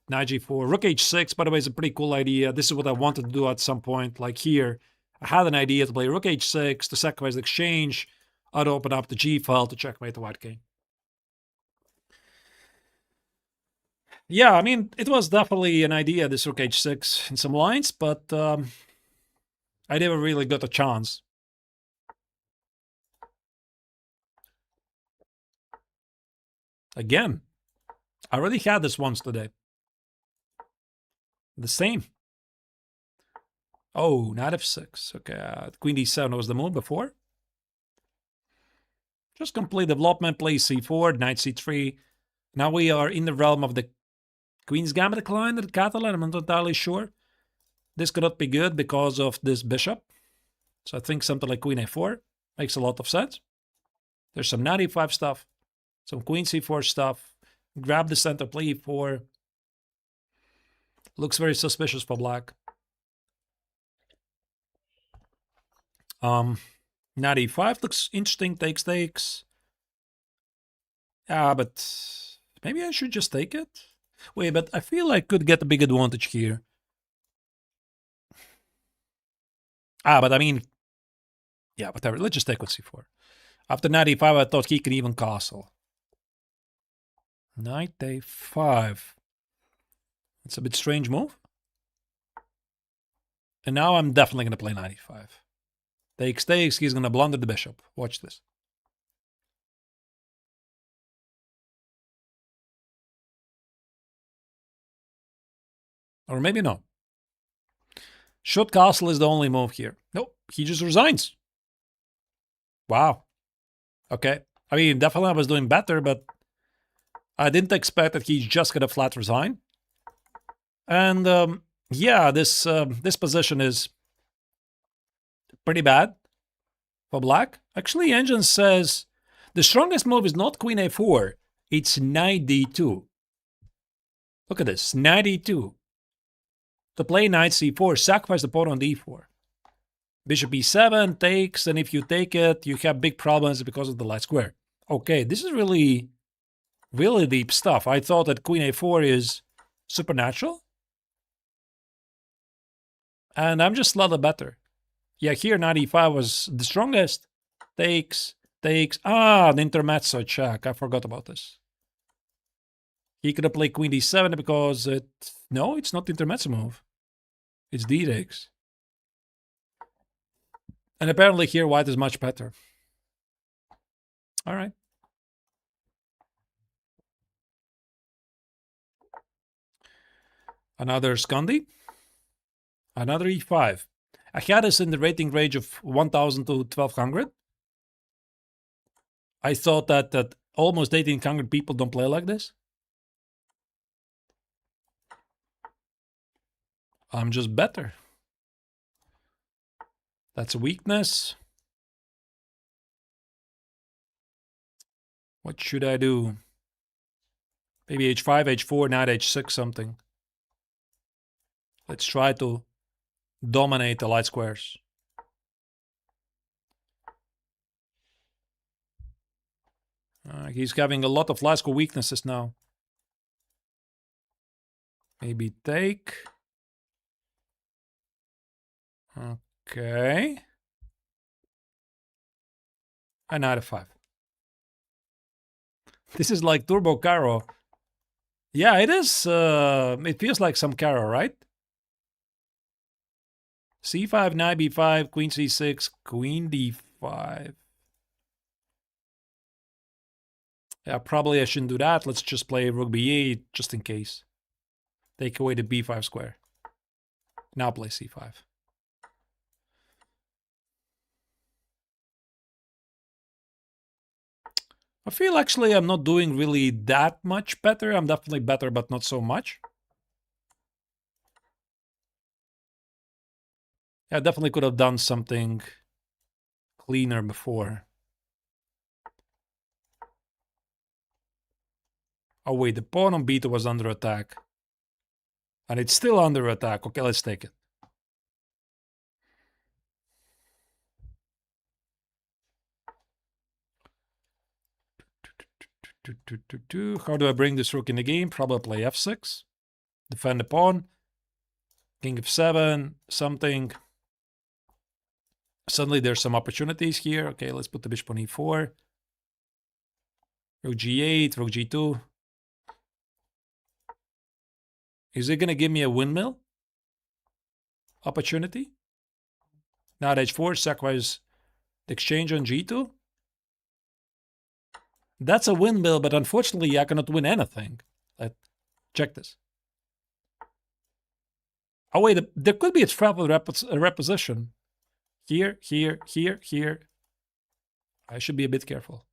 Knight g4, rook h6, by the way, is a pretty cool idea. This is what I wanted to do at some point, like here. I had an idea to play rook h6 to sacrifice the exchange. I'd open up the g file to checkmate the white king. Yeah, I mean, it was definitely an idea, this rook h6 in some lines, but I never really got a chance. Again, I already had this once today. The same. Oh, knight f6. Okay, queen d7 was the move before. Just complete development, play c4, knight c3. Now we are in the realm of the Queen's Gambit decline at Catalan, I'm not entirely sure. This could not be good because of this bishop. So I think something like Queen a4 makes a lot of sense. There's some knight e5 stuff, some Queen c4 stuff. Grab the center, play e4. Looks very suspicious for black. Knight e5 looks interesting, takes. Yeah, but maybe I should just take it. Wait, but I feel I could get a big advantage here. But I mean, yeah, whatever. Let's just take with c4. After knight e5, I thought he could even castle. Knight a5. It's a bit strange move. And now I'm definitely going to play knight e5. Takes, he's going to blunder the bishop. Watch this. Or maybe no. Should castle is the only move here. Nope, he just resigns. Wow. Okay. I mean, definitely I was doing better, but I didn't expect that he's just going to flat resign. And yeah, this position is pretty bad for black. Actually, Engine says the strongest move is not queen a4, it's knight d2. Look at this, knight e2. To play knight c4, sacrifice the pawn on d4. Bishop e7 takes, and if you take it, you have big problems because of the light square. Okay, this is really, really deep stuff. I thought that queen a4 is supernatural. And I'm just a lot better. Yeah, here knight e5 was the strongest. Takes. The intermezzo check. I forgot about this. He could have played queen d7 because it... No, it's not the intermezzo move. It's d takes. And apparently here white is much better. All right. Another Scandi. Another e5. I had this in the rating range of 1,000 to 1,200. I thought that almost 1,800 people don't play like this. I'm just better. That's a weakness. What should I do? Maybe h5, h4, knight h6 something. Let's try to dominate the light squares. He's having a lot of light square weaknesses now. Maybe take. Okay. And knight f5. This is like Turbo Caro. Yeah, it is. It feels like some Caro, right? c5, knight b5, queen c6, queen d5. Yeah, probably I shouldn't do that. Let's just play rook b8 just in case. Take away the b5 square. Now play c5. I feel actually I'm not doing really that much better. I'm definitely better, but not so much. I definitely could have done something cleaner before. Oh wait, the pawn on b2 was under attack. And it's still under attack. Okay, let's take it. How do I bring this rook in the game? Probably play f6. Defend the pawn. King f7, something. Suddenly there's some opportunities here. Okay, let's put the bishop on e4. Rook g8, rook g2. Is it going to give me a windmill opportunity? Knight h4, sacrifice the exchange on g2. That's a windmill, but unfortunately I cannot win anything. Check this. Oh wait, there could be a travel reposition. Here, here, here, here. I should be a bit careful.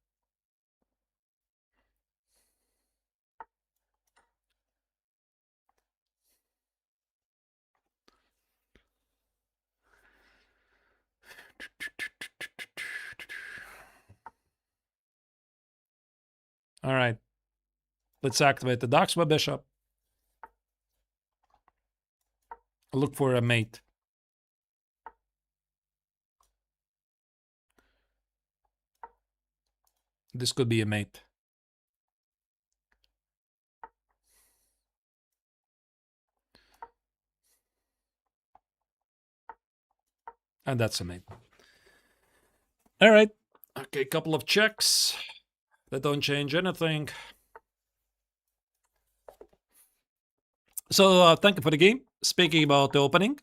All right. Let's activate the docks by bishop. Look for a mate. This could be a mate. And that's a mate. All right. Okay, couple of checks that don't change anything. So thank you for the game. Speaking about the opening,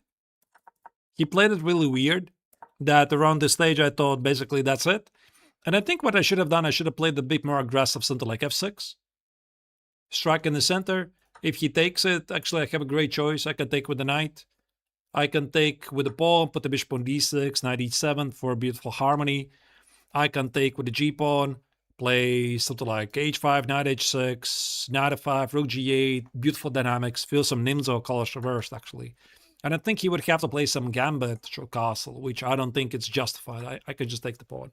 he played it really weird. That around this stage I thought basically that's it. And I think what I should have done, I should have played a bit more aggressive, something like f6. Strike in the center. If he takes it, actually I have a great choice. I can take with the knight. I can take with the pawn, put the bishop on d6, knight e7 for a beautiful harmony. I can take with the g-pawn, play something like h5, knight h6, knight f5, rook g8, beautiful dynamics, feel some Nimzo colors reversed actually. And I think he would have to play some gambit or castle, which I don't think it's justified. I could just take the pawn.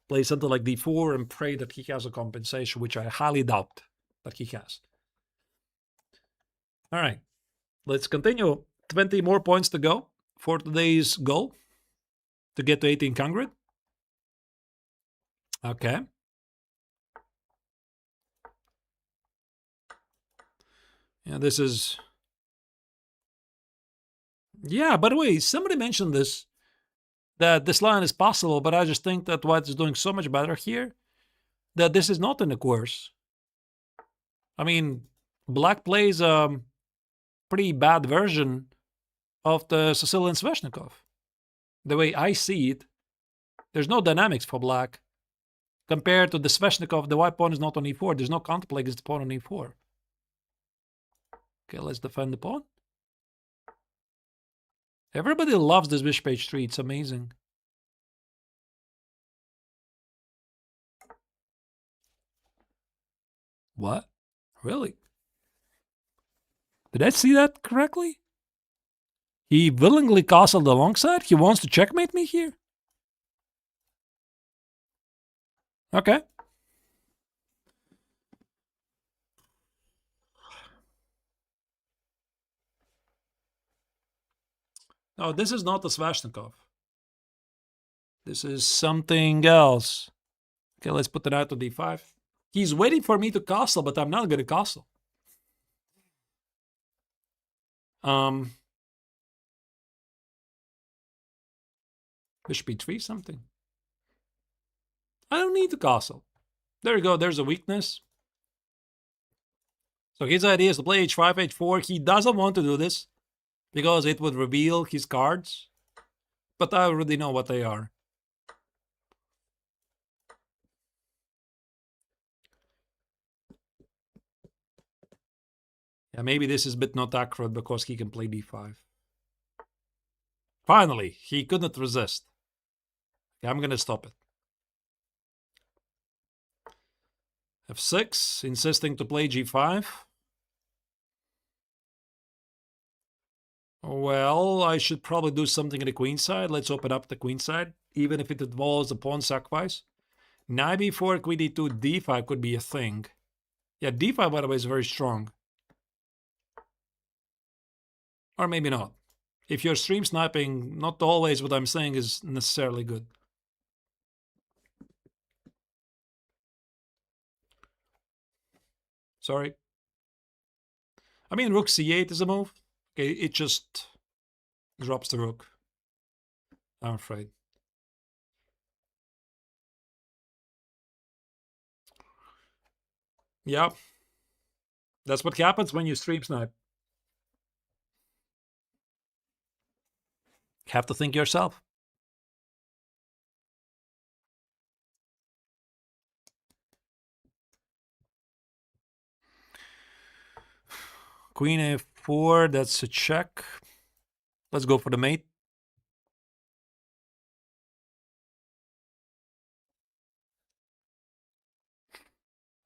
Play something like d4 and pray that he has a compensation, which I highly doubt that he has. All right, let's continue. 20 more points to go for today's goal to get to 1800. Okay. Yeah, this is... Yeah, by the way, somebody mentioned this, that this line is possible, but I just think that white is doing so much better here that this is not in the course. I mean, black plays a pretty bad version of the Sicilian Sveshnikov. The way I see it, there's no dynamics for black. Compared to the Sveshnikov, the white pawn is not on e4. There's no counterplay against the pawn on e4. Okay, let's defend the pawn. Everybody loves this bishop h3. It's amazing. What? Really? Did I see that correctly? He willingly castled alongside? He wants to checkmate me here? Okay. No, this is not the Sveshnikov. This is something else. Okay, let's put the knight to d5. He's waiting for me to castle, but I'm not going to castle. Bishop e3 something. I don't need to castle. There you go. There's a weakness. So his idea is to play h5, h4. He doesn't want to do this because it would reveal his cards. But I already know what they are. Yeah, maybe this is a bit not accurate because he can play d5. Finally, he couldn't resist. Okay, I'm going to stop it. f6, insisting to play g5. Well, I should probably do something on the queen side. Let's open up the queen side, even if it involves a pawn sacrifice. Knight b4, queen d2, d5 could be a thing. Yeah, d5, by the way, is very strong. Or maybe not. If you're stream sniping, not always what I'm saying is necessarily good. Sorry. I mean, rook c8 is a move. Okay, it just drops the rook, I'm afraid. Yeah. That's what happens when you stream snipe. Have to think yourself. Queen a4, that's a check. Let's go for the mate.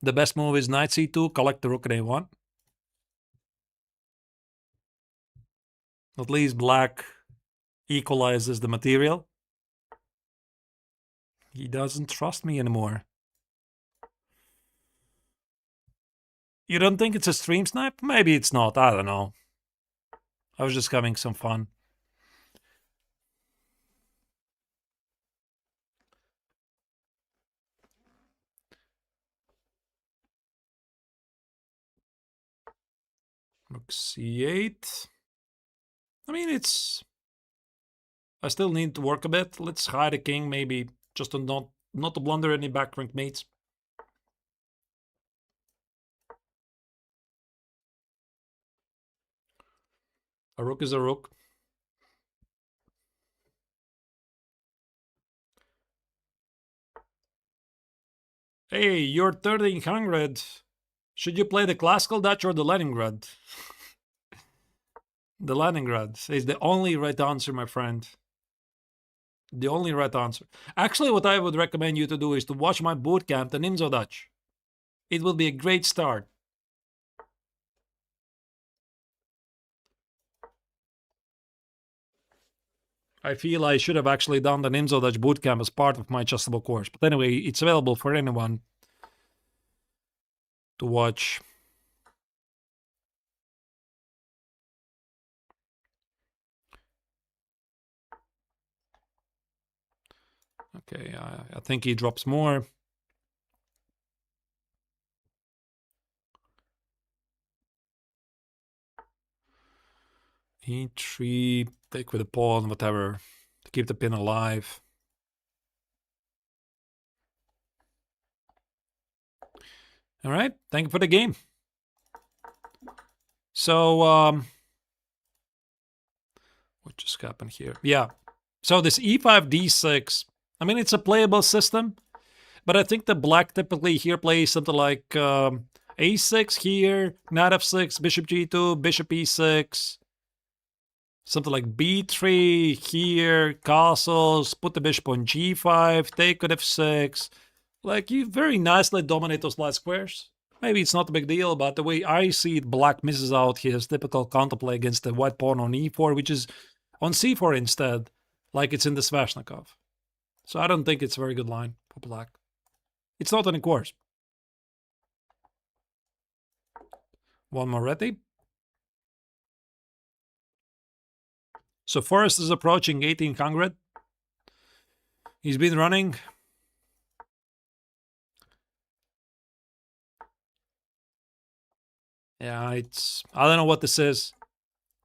The best move is knight c2, collect the rook at a1. At least black equalizes the material. He doesn't trust me anymore. You don't think it's a stream snipe? Maybe it's not, I don't know. I was just having some fun. Rook c8. I mean, it's... I still need to work a bit. Let's hide the king, maybe, just to not to blunder any back rank mates. A rook is a rook. Hey, you're 1300. Should you play the classical Dutch or the Leningrad? The Leningrad is the only right answer, my friend. The only right answer. Actually, what I would recommend you to do is to watch my bootcamp, the Nimzo Dutch. It will be a great start. I feel I should have actually done the Nimzo Dutch bootcamp as part of my adjustable course. But anyway, it's available for anyone to watch. Okay, I think he drops more. E3, take with a pawn, whatever, to keep the pin alive. All right, thank you for the game. So, what just happened here? Yeah, so this e5, d6, I mean, it's a playable system, but I think the black typically here plays something like a6 here, knight f6, bishop g2, bishop e6, something like b3 here, castles, put the bishop on g5, take with f6. Like, you very nicely dominate those light squares. Maybe it's not a big deal, but the way I see it, black misses out his typical counterplay against the white pawn on e4, which is on c4 instead, like it's in the Sveshnikov. So I don't think it's a very good line for black. It's not any course. One more Reti. So Forrest is approaching 1800. He's been running. Yeah, it's... I don't know what this is.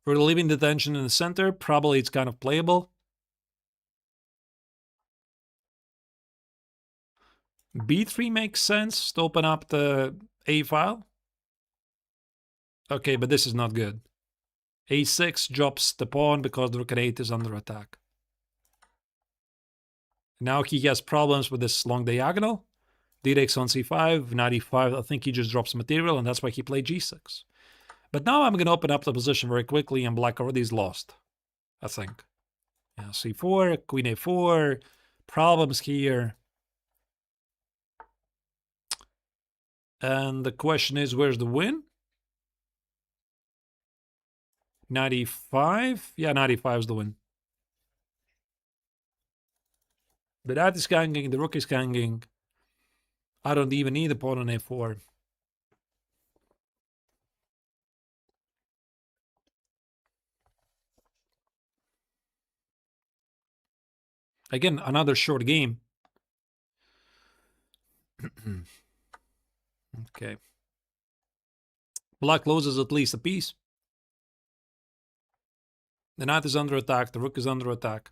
For leaving the tension in the center, probably it's kind of playable. B3 makes sense to open up the A file. Okay, but this is not good. A6 drops the pawn because the rook a8 is under attack. Now he has problems with this long diagonal. D takes on c5, knight e5, I think he just drops material, and that's why he played g6. But now I'm going to open up the position very quickly, and black already is lost, I think. Yeah, c4, queen a4, problems here. And the question is, where's the win? 95? Yeah, 95 is the win. The knight is hanging, the rook is hanging. I don't even need a pawn on a4. Again, another short game. Okay. Black loses at least a piece. The knight is under attack. The rook is under attack.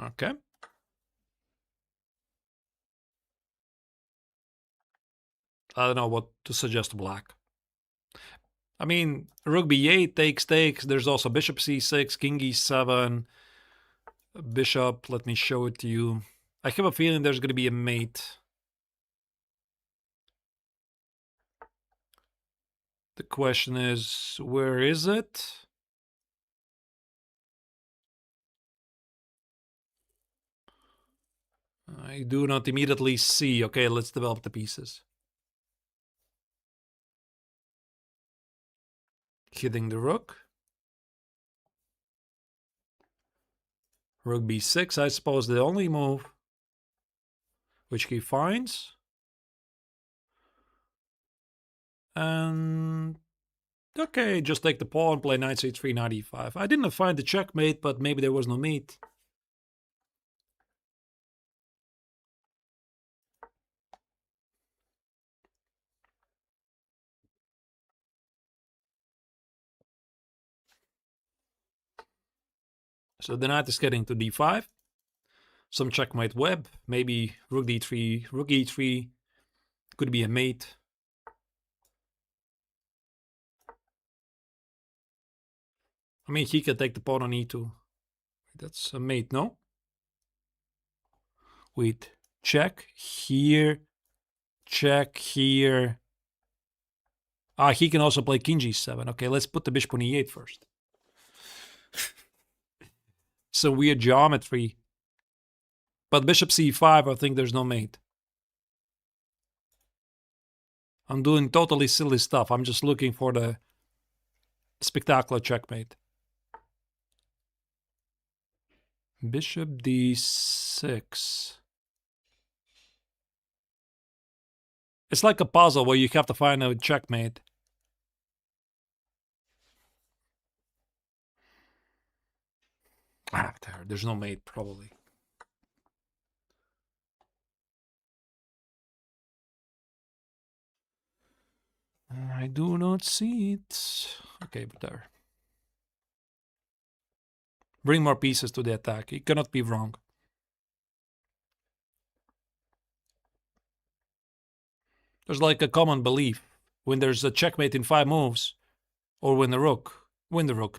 Okay. I don't know what to suggest to black. I mean, rook b8 takes. There's also bishop c6, king e7, bishop. Let me show it to you. I have a feeling there's going to be a mate. The question is, where is it? I do not immediately see. Okay, let's develop the pieces. Hitting the rook. Rook b6, I suppose the only move which he finds. And okay, just take the pawn, play knight c3, knight e5. I didn't find the checkmate, but maybe there was no mate. So the knight is getting to d5. Some checkmate web, maybe rook d3, rook e3, could be a mate. I mean, he can take the pawn on e2. That's a mate, no? Wait, check here, check here. Ah, he can also play king g7. Okay, let's put the bishop on e8 first. Some weird geometry. But bishop c5, I think there's no mate. I'm doing totally silly stuff. I'm just looking for the spectacular checkmate. Bishop d6. It's like a puzzle where you have to find a checkmate. Ah, there's no mate, probably. I do not see it. Okay, but there. Bring more pieces to the attack. It cannot be wrong. There's like a common belief. When there's a checkmate in 5 moves, or win the rook,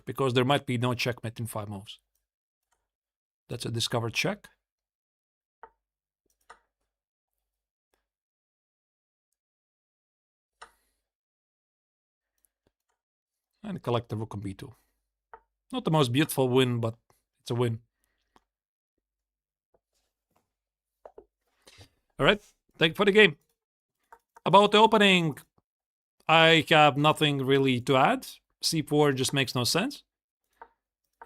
because there might be no checkmate in 5 moves. That's a discovered check. And collect the rook on b2. Not the most beautiful win, but it's a win. All right, thank you for the game. About the opening, I have nothing really to add. c4 just makes no sense.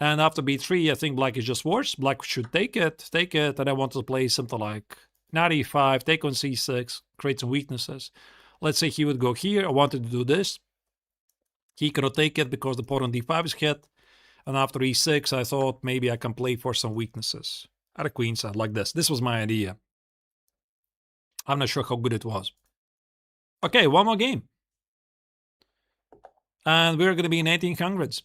And after b3, I think black is just worse. Black should take it, and I want to play something like knight e5, take on c6, create some weaknesses. Let's say he would go here. I wanted to do this. He cannot take it because the pawn on d5 is hit. And after e6, I thought maybe I can play for some weaknesses. At a queenside like this. This was my idea. I'm not sure how good it was. Okay, one more game. And we're going to be in 1800s.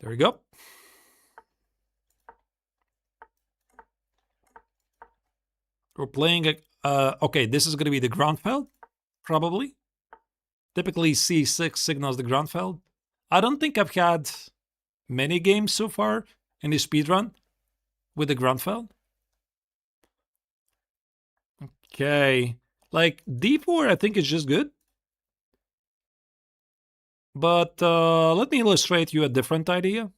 There we go. We're playing okay, this is going to be the Grunfeld, probably. Typically, c6 signals the Grunfeld. I don't think I've had many games so far in the speedrun with the Grunfeld. Okay, like d4 I think is just good. But let me illustrate you a different idea.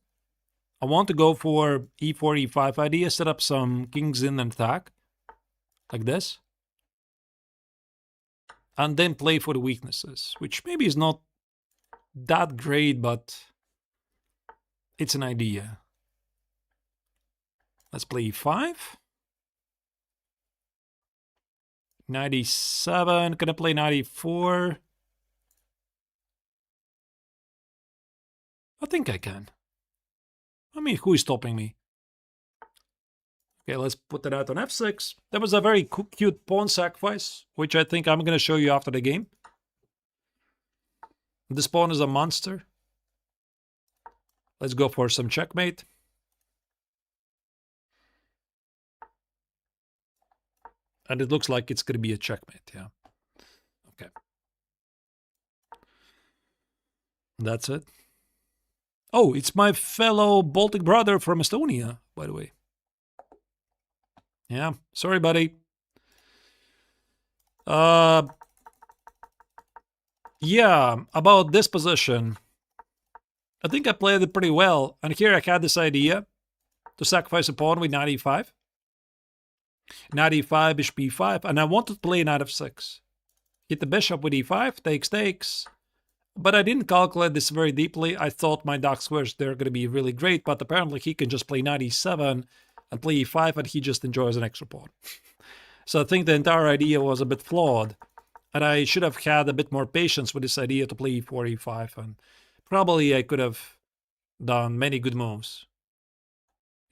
I want to go for e4, e5 idea, set up some kings in and attack, like this. And then play for the weaknesses, which maybe is not that great, but It's an idea. Let's play e5. 97, gonna play 94. I think I can. I mean, who is stopping me? Okay, let's put that out on f6. That was a very cute pawn sacrifice, which I think I'm gonna show you after the game. This pawn is a monster. Let's go for some checkmate. And it looks like it's gonna be a checkmate, yeah. Okay. That's it. Oh, it's my fellow Baltic brother from Estonia, by the way. Yeah, sorry, buddy. Yeah, about this position. I think I played it pretty well. And here I had this idea to sacrifice a pawn with knight e5. Knight e5, bishop e5. And I wanted to play knight f6. Hit the bishop with e5, takes. But I didn't calculate this very deeply. I thought my dark squares, they're going to be really great. But apparently he can just play knight e7 and play e5. And he just enjoys an extra pawn. So I think the entire idea was a bit flawed. And I should have had a bit more patience with this idea to play e4, e5. And probably I could have done many good moves.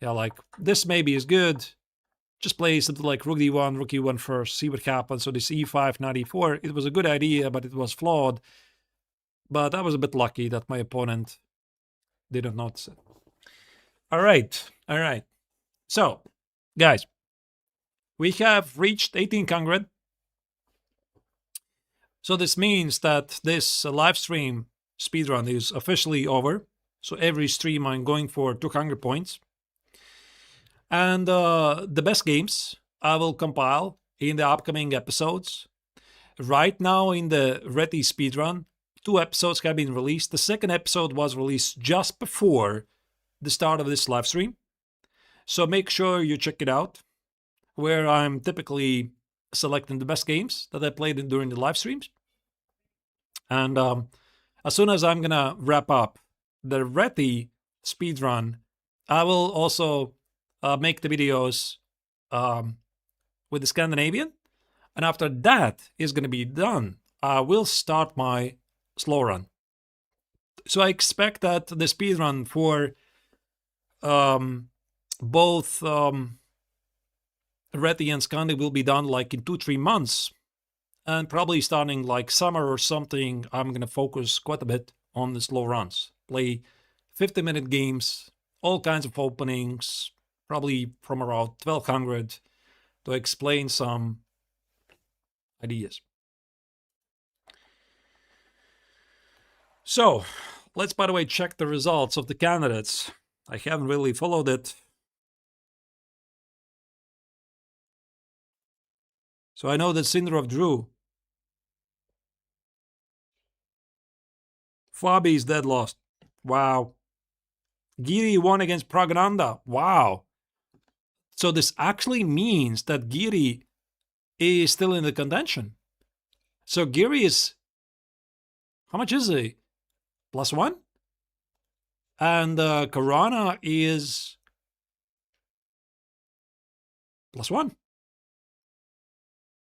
Yeah, like this maybe is good. Just play something like rook d1, rook e1 first, see what happens. So this e5, knight e4, it was a good idea, but it was flawed. But I was a bit lucky that my opponent didn't notice it. All right. So, guys, we have reached 1800. So this means that this live stream speedrun is officially over. So every stream I'm going for 200 points. And the best games I will compile in the upcoming episodes. Right now in the Reti speedrun, 2 episodes have been released. The second episode was released just before the start of this live stream. So make sure you check it out, where I'm typically selecting the best games that I played during the live streams. And as soon as I'm gonna wrap up the Reti speedrun, I will also make the videos with the Scandinavian. And after that is gonna be done, I will start my slow run. So I expect that the speedrun for both Reti and Scandi will be done like in 2-3 months. And probably starting like summer or something, I'm going to focus quite a bit on the slow runs. Play 50-minute games, all kinds of openings, probably from around 1200 to explain some ideas. So, let's, by the way, check the results of the candidates. I haven't really followed it. So I know that Sindarov drew. Fabi is dead lost. Wow. Giri won against Pragananda. Wow. So this actually means that Giri is still in the contention. So Giri is... How much is he? +1? And Karana is... +1.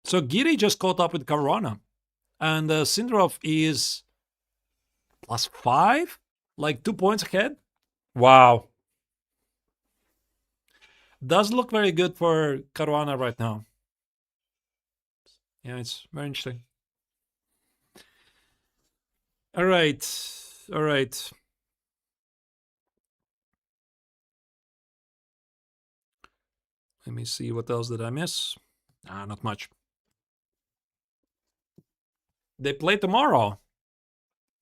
So Giri just caught up with Karana. And Sindarov is... +5? Like 2 points ahead? Wow. Does look very good for Caruana right now. Yeah, it's very interesting. All right. Let me see, what else did I miss? Not much. They play tomorrow.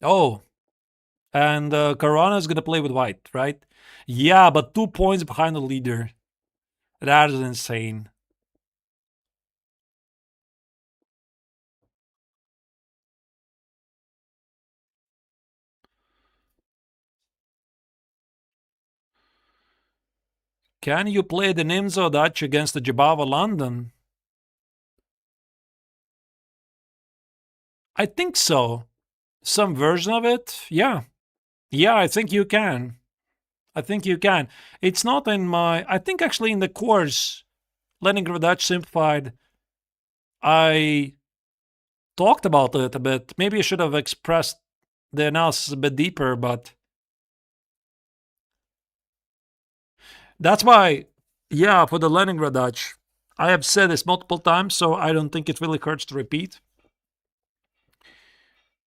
Oh. And Caruana is going to play with white, right? Yeah, but 2 points behind the leader. That is insane. Can you play the Nimzo Dutch against the Jabava London? I think so. Some version of it? Yeah. Yeah, I think you can. I think you can. It's not in my. I think actually in the course, Leningrad Dutch Simplified, I talked about it a bit. Maybe I should have expressed the analysis a bit deeper, but that's why, yeah, for the Leningrad Dutch, I have said this multiple times, so I don't think it really hurts to repeat.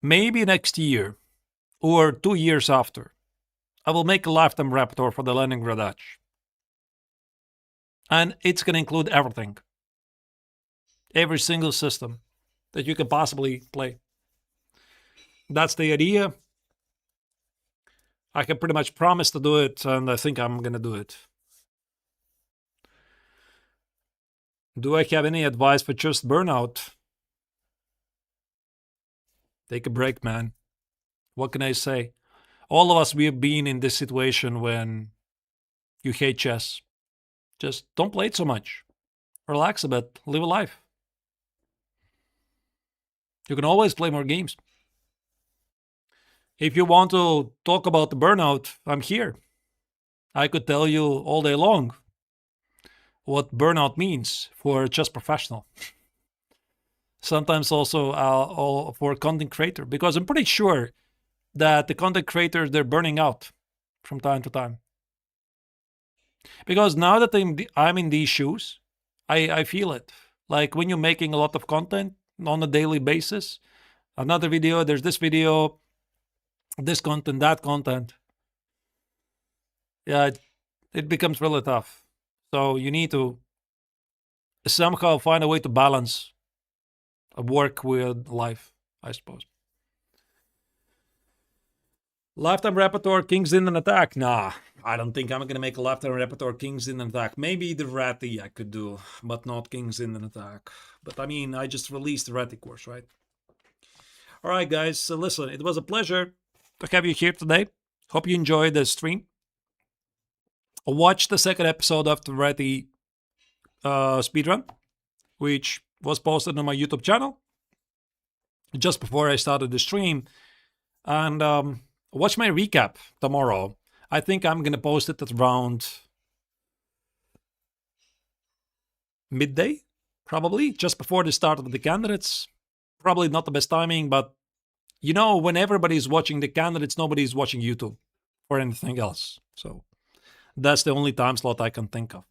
Maybe next year or 2 years after, I will make a lifetime repertoire for the Leningrad Dutch. And it's going to include everything. Every single system that you can possibly play. That's the idea. I can pretty much promise to do it, and I think I'm going to do it. Do I have any advice for just burnout? Take a break, man. What can I say? All of us, we have been in this situation when you hate chess. Just don't play it so much. Relax a bit. Live a life. You can always play more games. If you want to talk about the burnout, I'm here. I could tell you all day long what burnout means for a chess professional. Sometimes also for a content creator, because I'm pretty sure that the content creators, they're burning out from time to time. Because now that I'm in these shoes, I feel it. Like when you're making a lot of content on a daily basis, another video, there's this video, this content, that content. Yeah, it becomes really tough. So you need to somehow find a way to balance work with life, I suppose. Lifetime repertoire, Kings in an Attack. Nah, I don't think I'm gonna make a lifetime repertoire Kings in an Attack. Maybe the Reti I could do, but not Kings in an Attack. But I mean, I just released the Reti course, right? All right, guys. So listen, it was a pleasure to have you here today. Hope you enjoyed the stream. Watch the second episode of the Reti speedrun, which was posted on my YouTube channel just before I started the stream. And watch my recap tomorrow. I think I'm going to post it at around midday, probably, just before the start of the candidates. Probably not the best timing, but you know, when everybody's watching the candidates, nobody's watching YouTube or anything else. So that's the only time slot I can think of.